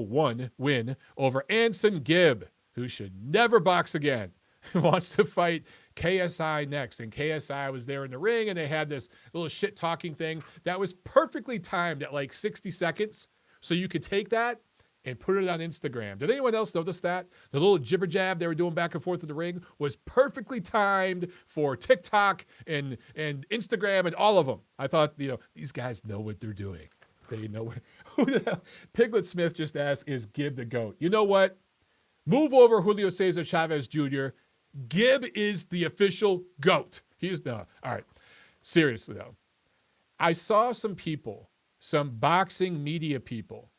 1 win over Anson Gibb, who should never box again, wants to fight KSI next. And KSI was there in the ring, and they had this little shit-talking thing that was perfectly timed at like 60 seconds. So you could take that and put it on Instagram. Did anyone else notice that? The little jibber jab they were doing back and forth in the ring was perfectly timed for TikTok and Instagram and all of them. I thought, these guys know what they're doing. They know what. Who the hell? Piglet Smith just asked, is Gibb the GOAT? You know what? Move over Julio Cesar Chavez Jr. Gibb is the official GOAT. He's the. All right. Seriously, though. I saw some boxing media people,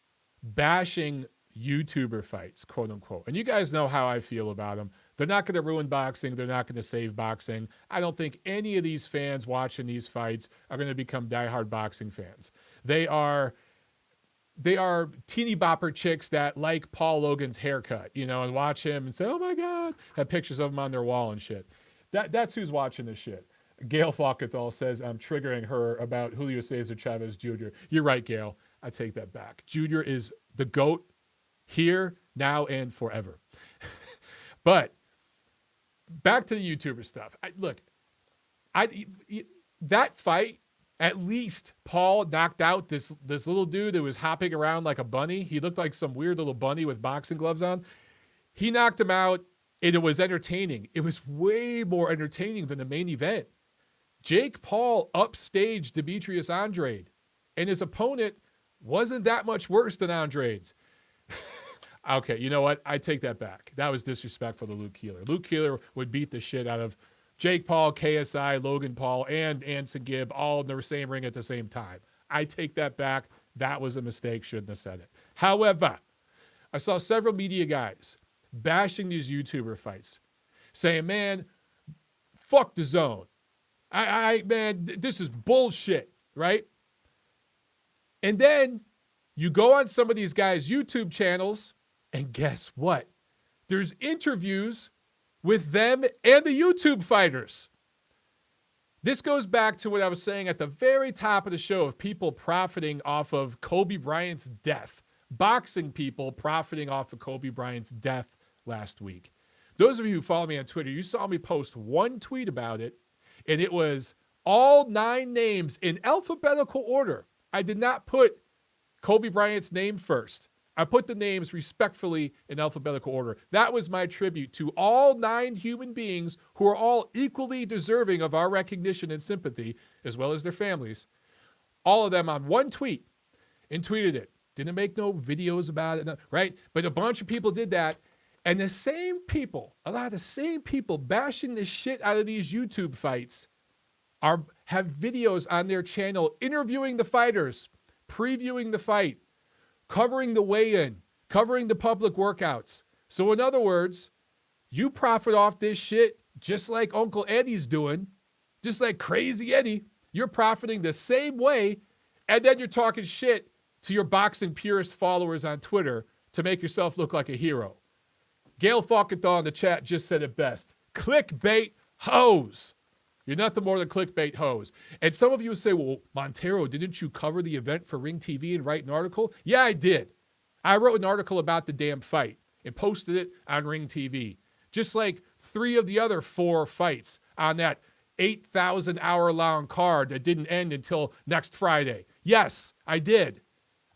bashing YouTuber fights, quote unquote. And you guys know how I feel about them. They're not going to ruin boxing. They're not going to save boxing. I don't think any of these fans watching these fights are going to become diehard boxing fans. They are teeny bopper chicks that like Paul Logan's haircut, and watch him and say, oh my God, have pictures of him on their wall and shit. That's who's watching this shit. Gail Falkenthal says I'm triggering her about Julio Cesar Chavez Jr. You're right, Gail. I take that back. Jr. is the GOAT here, now, and forever. But back to the YouTuber stuff. That fight, at least Paul knocked out this little dude who was hopping around like a bunny. He looked like some weird little bunny with boxing gloves on. He knocked him out, and it was entertaining. It was way more entertaining than the main event. Jake Paul upstaged Demetrius Andrade, and his opponent wasn't that much worse than Andrade's. Okay, you know what? I take that back. That was disrespectful to Luke Keeler. Luke Keeler would beat the shit out of Jake Paul, KSI, Logan Paul, and Anson Gibb all in the same ring at the same time. I take that back. That was a mistake. Shouldn't have said it. However, I saw several media guys bashing these YouTuber fights, saying, man, fuck the zone. Man, this is bullshit, right? And then you go on some of these guys' YouTube channels, and guess what? There's interviews with them and the YouTube fighters. This goes back to what I was saying at the very top of the show of people profiting off of Kobe Bryant's death. Boxing people profiting off of Kobe Bryant's death last week. Those of you who follow me on Twitter, you saw me post one tweet about it, and it was all 9 names in alphabetical order. I did not put Kobe Bryant's name first. I put the names respectfully in alphabetical order. That was my tribute to all 9 human beings who are all equally deserving of our recognition and sympathy, as well as their families. All of them on one tweet, and tweeted it. Didn't make no videos about it, right? But a bunch of people did that. And the same people, a lot of the same people bashing the shit out of these YouTube fights have videos on their channel interviewing the fighters, previewing the fight, covering the weigh-in, covering the public workouts. So in other words, you profit off this shit just like Uncle Eddie's doing, just like Crazy Eddie. You're profiting the same way, and then you're talking shit to your boxing purist followers on Twitter to make yourself look like a hero. Gail Falkenthal in the chat just said it best. Clickbait hoes. You're nothing more than clickbait hoes. And some of you would say, well, Montero, didn't you cover the event for Ring TV and write an article? Yeah, I did. I wrote an article about the damn fight and posted it on Ring TV. Just like 3 of the other 4 fights on that 8,000 hour long card that didn't end until next Friday. Yes, I did.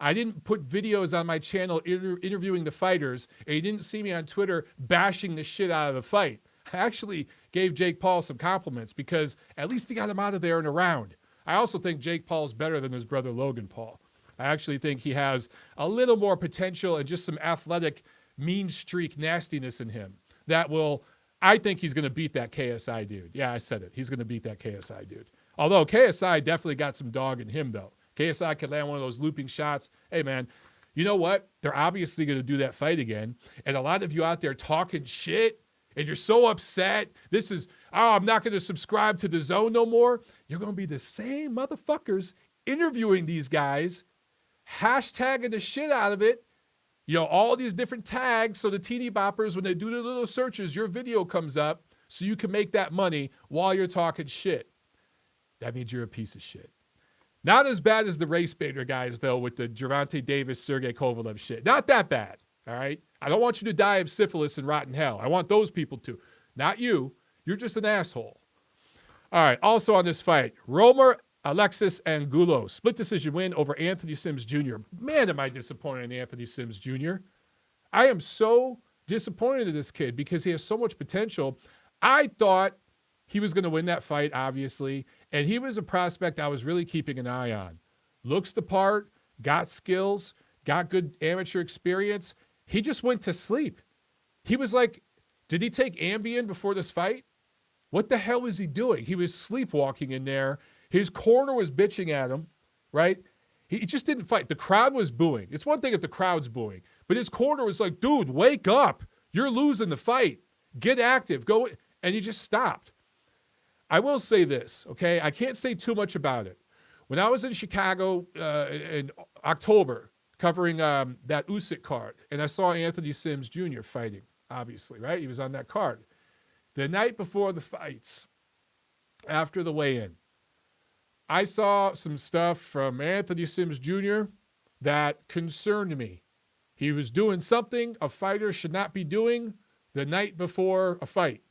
I didn't put videos on my channel interviewing the fighters, and you didn't see me on Twitter bashing the shit out of the fight. I actually gave Jake Paul some compliments because at least he got him out of there in a round. I also think Jake Paul's better than his brother Logan Paul. I actually think he has a little more potential and just some athletic mean streak nastiness in him that will, I think he's going to beat that KSI dude. Yeah, I said it. He's going to beat that KSI dude. Although KSI definitely got some dog in him, though. KSI could land one of those looping shots. Hey, man, you know what? They're obviously going to do that fight again. And a lot of you out there talking shit, and you're so upset. This is, I'm not going to subscribe to DAZN no more. You're going to be the same motherfuckers interviewing these guys, hashtagging the shit out of it. You know, all these different tags. So the teeny boppers, when they do their little searches, your video comes up so you can make that money while you're talking shit. That means you're a piece of shit. Not as bad as the race baiter guys, though, with the Gervonta Davis, Sergey Kovalev shit. Not that bad, all right? I don't want you to die of syphilis and rot in hell. I want those people to. Not you. You're just an asshole. All right, also on this fight, Romer Alexis Angulo, split decision win over Anthony Sims Jr. Man, am I disappointed in Anthony Sims Jr. I am so disappointed in this kid because he has so much potential. I thought he was going to win that fight, obviously, and he was a prospect I was really keeping an eye on. Looks the part, got skills, got good amateur experience. He just went to sleep. He was like, did he take Ambien before this fight? What the hell was he doing? He was sleepwalking in there. His corner was bitching at him, right? He just didn't fight. The crowd was booing. It's one thing if the crowd's booing, but his corner was like, dude, wake up. You're losing the fight. Get active. Go. And he just stopped. I will say this, okay? I can't say too much about it. When I was in Chicago in October covering that Usyk card, and I saw Anthony Sims Jr. fighting, obviously, right? He was on that card. The night before the fights, after the weigh-in, I saw some stuff from Anthony Sims Jr. that concerned me. He was doing something a fighter should not be doing the night before a fight.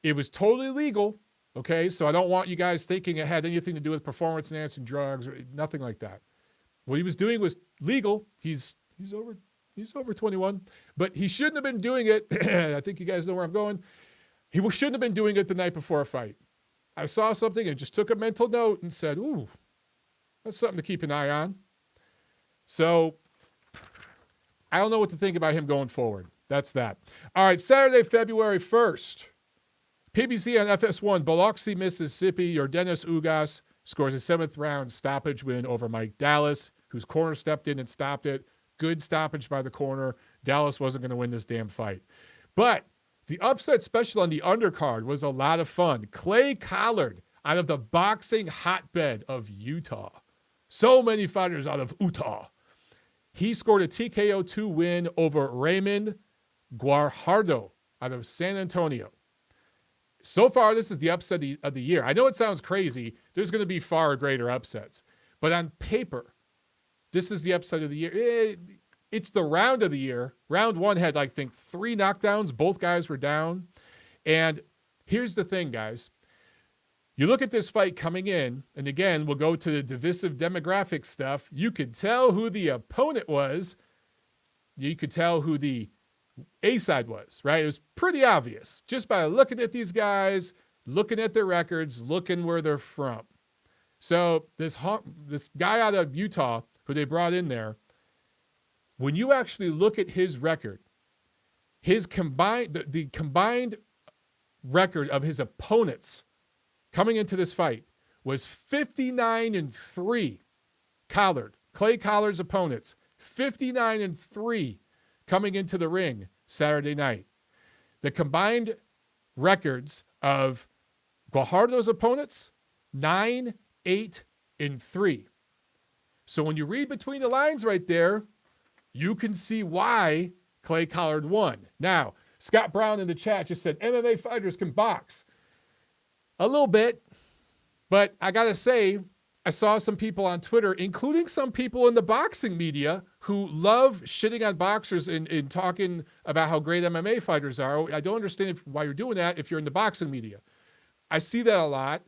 It was totally legal, okay? So I don't want you guys thinking it had anything to do with performance-enhancing drugs or nothing like that. What he was doing was legal. He's over 21, but he shouldn't have been doing it. I think you guys know where I'm going. He shouldn't have been doing it the night before a fight. I saw something and just took a mental note and said, ooh, that's something to keep an eye on. So I don't know what to think about him going forward. That's that. All right, Saturday, February 1st. PBC on FS1, Biloxi, Mississippi. Yordenis Ugas scores a 7th-round stoppage win over Mike Dallas, whose corner stepped in and stopped it. Good stoppage by the corner. Dallas wasn't going to win this damn fight. But the upset special on the undercard was a lot of fun. Clay Collard out of the boxing hotbed of Utah. So many fighters out of Utah. He scored a TKO 2 win over Raymond Guajardo out of San Antonio. So far, this is the upset of the year. I know it sounds crazy. There's going to be far greater upsets. But on paper, this is the upset of the year. It's the round of the year. Round 1 had, I think, 3 knockdowns. Both guys were down. And here's the thing, guys. You look at this fight coming in, and again, we'll go to the divisive demographic stuff. You could tell who the opponent was. You could tell who the A-side was, right? It was pretty obvious just by looking at these guys, looking at their records, looking where they're from. So this guy out of Utah who they brought in there, when you actually look at his record, his the combined record of his opponents coming into this fight was 59-3. Clay Collard's opponents, 59-3 coming into the ring Saturday night. The combined records of Guajardo's opponents, 9-8-3. So when you read between the lines right there, you can see why Clay Collard won. Now, Scott Brown in the chat just said, MMA fighters can box. A little bit, but I got to say, I saw some people on Twitter, including some people in the boxing media who love shitting on boxers and talking about how great MMA fighters are. I don't understand why you're doing that if you're in the boxing media. I see that a lot.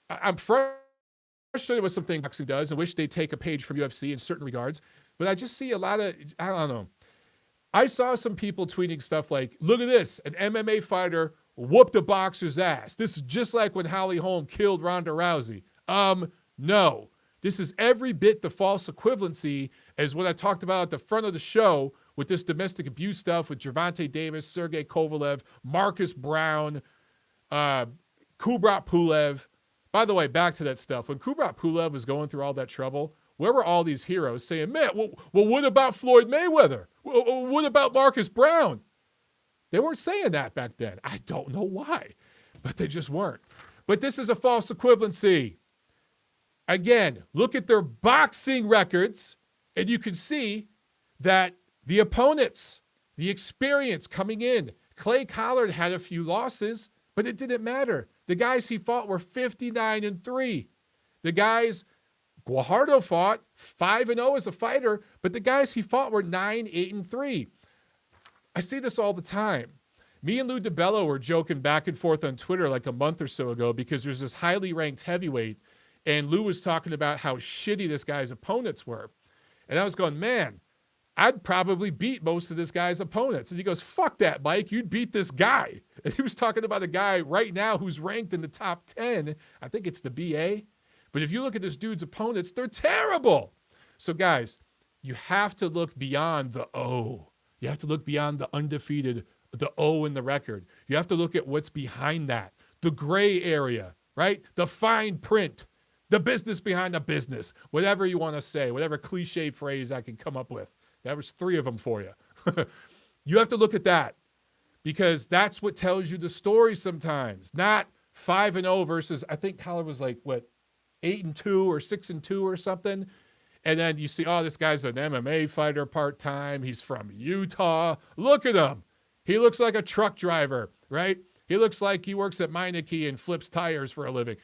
I'm frustrated with something boxing does. I wish they'd take a page from UFC in certain regards. But I just see a lot of, I don't know. I saw some people tweeting stuff like, look at this, an MMA fighter whooped a boxer's ass. This is just like when Holly Holm killed Ronda Rousey. No. This is every bit the false equivalency as what I talked about at the front of the show with this domestic abuse stuff with Gervonta Davis, Sergey Kovalev, Marcus Brown, Kubrat Pulev. By the way, back to that stuff. When Kubrat Pulev was going through all that trouble, where were all these heroes saying, man, well what about Floyd Mayweather? What about Marcus Brown? They weren't saying that back then. I don't know why, but they just weren't. But this is a false equivalency. Again, look at their boxing records, and you can see that the opponents, the experience coming in, Clay Collard had a few losses, but it didn't matter. The guys he fought were 59-3. The guys Guajardo fought 5-0 as a fighter, but the guys he fought were 9-8-3. I see this all the time. Me and Lou DiBello were joking back and forth on Twitter like a month or so ago because there's this highly ranked heavyweight, and Lou was talking about how shitty this guy's opponents were. And I was going, man, I'd probably beat most of this guy's opponents. And he goes, fuck that, Mike. You'd beat this guy. And he was talking about a guy right now who's ranked in the top 10. I think it's the BA. But if you look at this dude's opponents, they're terrible. So, guys, you have to look beyond the O. You have to look beyond the undefeated, the O in the record. You have to look at what's behind that, the gray area, right? The fine print, the business behind the business, whatever you want to say, whatever cliche phrase I can come up with. That was 3 of them for you. You have to look at that because that's what tells you the story sometimes, not 5-0 versus, I think Collard was like, 8-2 or 6-2 or something. And then you see, oh, this guy's an MMA fighter part-time. He's from Utah. Look at him. He looks like a truck driver, right? He looks like he works at Meineke and flips tires for a living.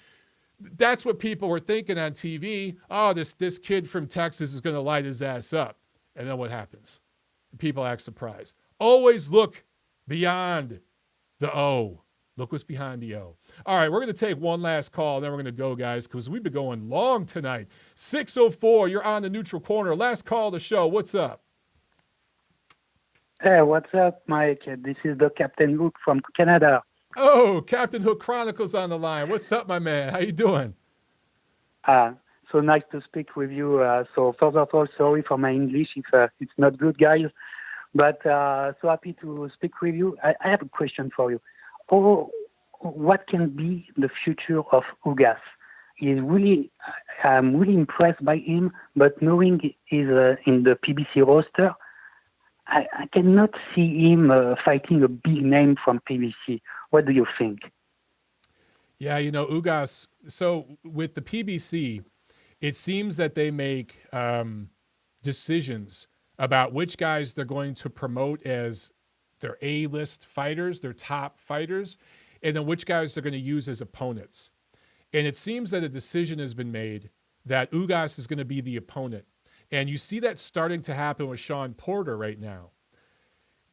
That's what people were thinking on TV. Oh, this kid from Texas is going to light his ass up. And then what happens? People act surprised. Always look beyond the O. Look what's behind the O. All right, we're going to take one last call, and then we're going to go, guys, because we've been going long tonight. 6:04, you're on the neutral corner. Last call of the show. What's up? Hey, what's up, Mike? This is the Captain Hook from Canada. Oh, Captain Hook Chronicles on the line. What's up, my man? How you doing? So nice to speak with you. So first of all, sorry for my English if it's not good, guys. But so happy to speak with you. I have a question for you. What can be the future of Ugas? I'm really impressed by him, but knowing he's in the PBC roster, I cannot see him fighting a big name from PBC. What do you think? Yeah, Ugas, so with the PBC, it seems that they make decisions about which guys they're going to promote as their A-list fighters, their top fighters, and then which guys they're going to use as opponents. And it seems that a decision has been made that Ugas is going to be the opponent. And you see that starting to happen with Sean Porter right now.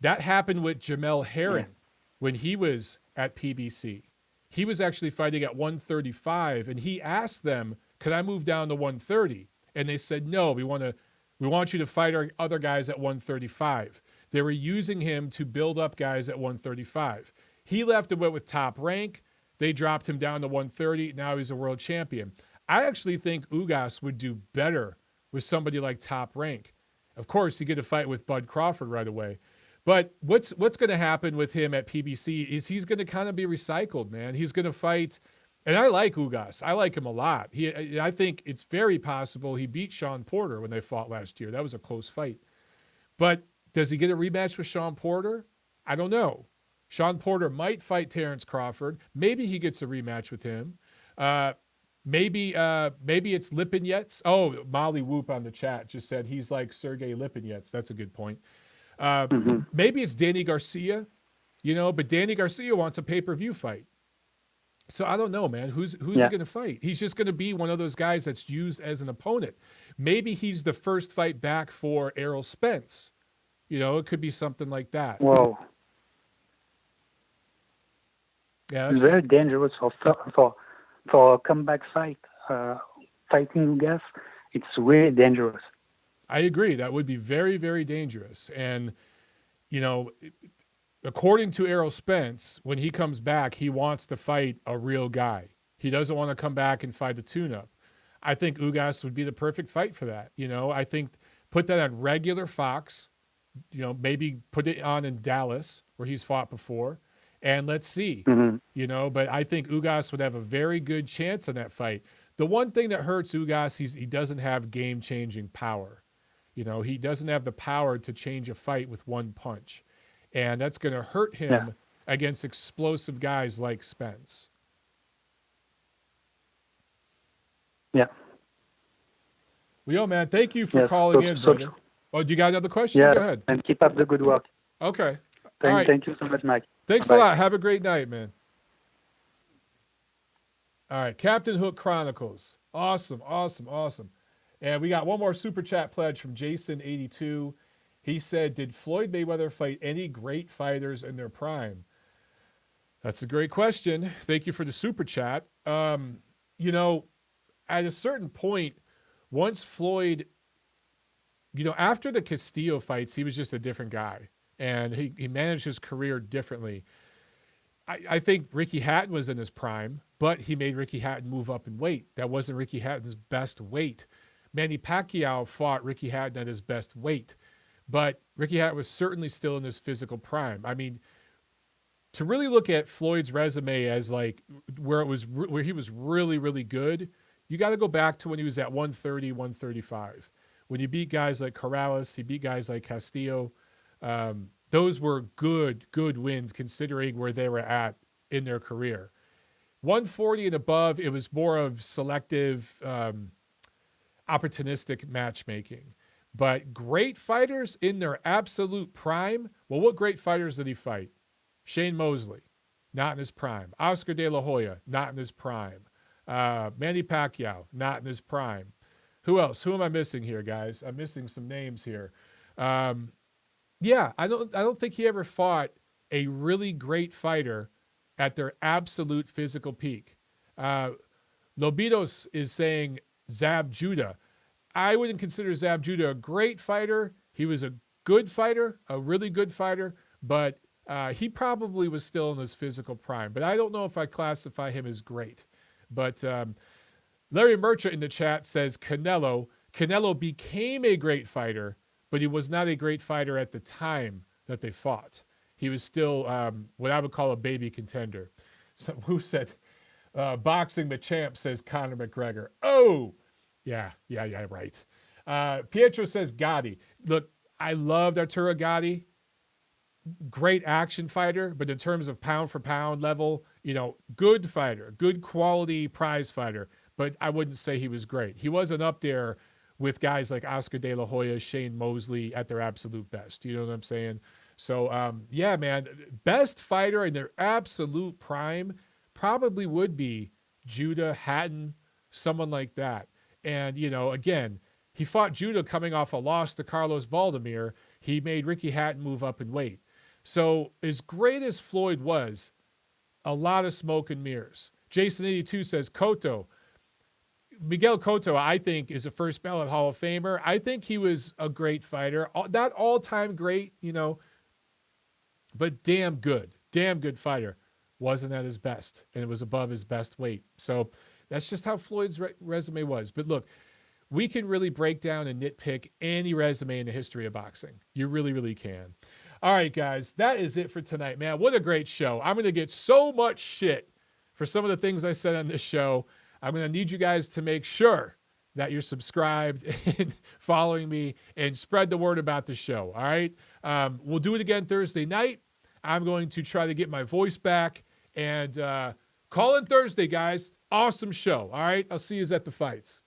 That happened with Jamel Herring when he was at PBC. He was actually fighting at 135, and he asked them, could I move down to 130? And they said, no, we want you to fight our other guys at 135. They were using him to build up guys at 135. He left and went with Top Rank. They dropped him down to 130. Now he's a world champion. I actually think Ugas would do better with somebody like Top Rank. Of course, he get a fight with Bud Crawford right away. But what's going to happen with him at PBC is he's going to kind of be recycled, man. He's going to fight, and I like Ugas. I like him a lot. I think it's very possible he beat Sean Porter when they fought last year. That was a close fight. But does he get a rematch with Sean Porter? I don't know. Sean Porter might fight Terrence Crawford. Maybe he gets a rematch with him. Maybe it's Lipinets. Oh, Molly Whoop on the chat just said he's like Sergey Lipinets. That's a good point. Maybe it's Danny Garcia, but Danny Garcia wants a pay-per-view fight. So I don't know, man. Who's he going to fight? He's just going to be one of those guys that's used as an opponent. Maybe he's the first fight back for Errol Spence. It could be something like that. Whoa. Yeah, it's very dangerous for a comeback fight. Fighting Ugas, it's really dangerous. I agree. That would be very, very dangerous. And, according to Errol Spence, when he comes back, he wants to fight a real guy. He doesn't want to come back and fight a tune-up. I think Ugas would be the perfect fight for that. I think put that on regular Fox, maybe put it on in Dallas where he's fought before, and let's see, but I think Ugas would have a very good chance in that fight. The one thing that hurts Ugas, he doesn't have game-changing power. He doesn't have the power to change a fight with one punch. And that's going to hurt him against explosive guys like Spence. Yeah. Leo, man, thank you for calling in, brother. Oh, do you got another question? Yeah, Go ahead. and keep up the good work. Okay. All right. Thank you so much, Mike. Thanks Bye-bye. a lot. Have a great night, man. All right, Captain Hook Chronicles. Awesome. And we got one more super chat pledge from Jason82. He said, did Floyd Mayweather fight any great fighters in their prime? That's a great question. Thank you for the super chat. At a certain point, once Floyd, after the Castillo fights, he was just a different guy. And he managed his career differently. I think Ricky Hatton was in his prime, but he made Ricky Hatton move up in weight. That wasn't Ricky Hatton's best weight. Manny Pacquiao fought Ricky Hatton at his best weight. But Ricky Hatton was certainly still in his physical prime. I mean, to really look at Floyd's resume as like where he was really, really good, you got to go back to when he was at 130, 135. When you beat guys like Corrales, he beat guys like Castillo. Those were good wins considering where they were at in their career. 140 and above, it was more of selective, opportunistic matchmaking. But great fighters in their absolute prime, well, what great fighters did he fight? Shane Mosley, not in his prime. Oscar De La Hoya, not in his prime. Manny Pacquiao, not in his prime. Who else? Who am I missing here, guys? I'm missing some names here. I don't think he ever fought a really great fighter at their absolute physical peak. Lobitos is saying Zab Judah. I wouldn't consider Zab Judah a great fighter. He was a good fighter, a really good fighter, but he probably was still in his physical prime. But I don't know if I classify him as great. But Larry Merchant in the chat says Canelo. Canelo became a great fighter, but he was not a great fighter at the time that they fought. He was still what I would call a baby contender. So who said Boxing Machamp says Conor McGregor. Oh, yeah, right. Pietro says Gotti. Look, I loved Arturo Gotti. Great action fighter, but in terms of pound for pound level, good fighter, good quality prize fighter, but I wouldn't say he was great. He wasn't up there with guys like Oscar De La Hoya, Shane Mosley at their absolute best. You know what I'm saying? So, man, best fighter in their absolute prime probably would be Judah, Hatton, someone like that. And, again, he fought Judah coming off a loss to Carlos Baldemir. He made Ricky Hatton move up in weight. So as great as Floyd was, a lot of smoke and mirrors. Jason82 says Cotto. Miguel Cotto, I think, is a first ballot Hall of Famer. I think he was a great fighter. Not all-time great, but damn good fighter. Wasn't at his best, and it was above his best weight. So that's just how Floyd's resume was. But look, we can really break down and nitpick any resume in the history of boxing. You really, really can. All right, guys, that is it for tonight, man. What a great show. I'm going to get so much shit for some of the things I said on this show. I'm going to need you guys to make sure that you're subscribed and following me and spread the word about the show, all right? We'll do it again Thursday night. I'm going to try to get my voice back and call in Thursday, guys. Awesome show, all right? I'll see you at the fights.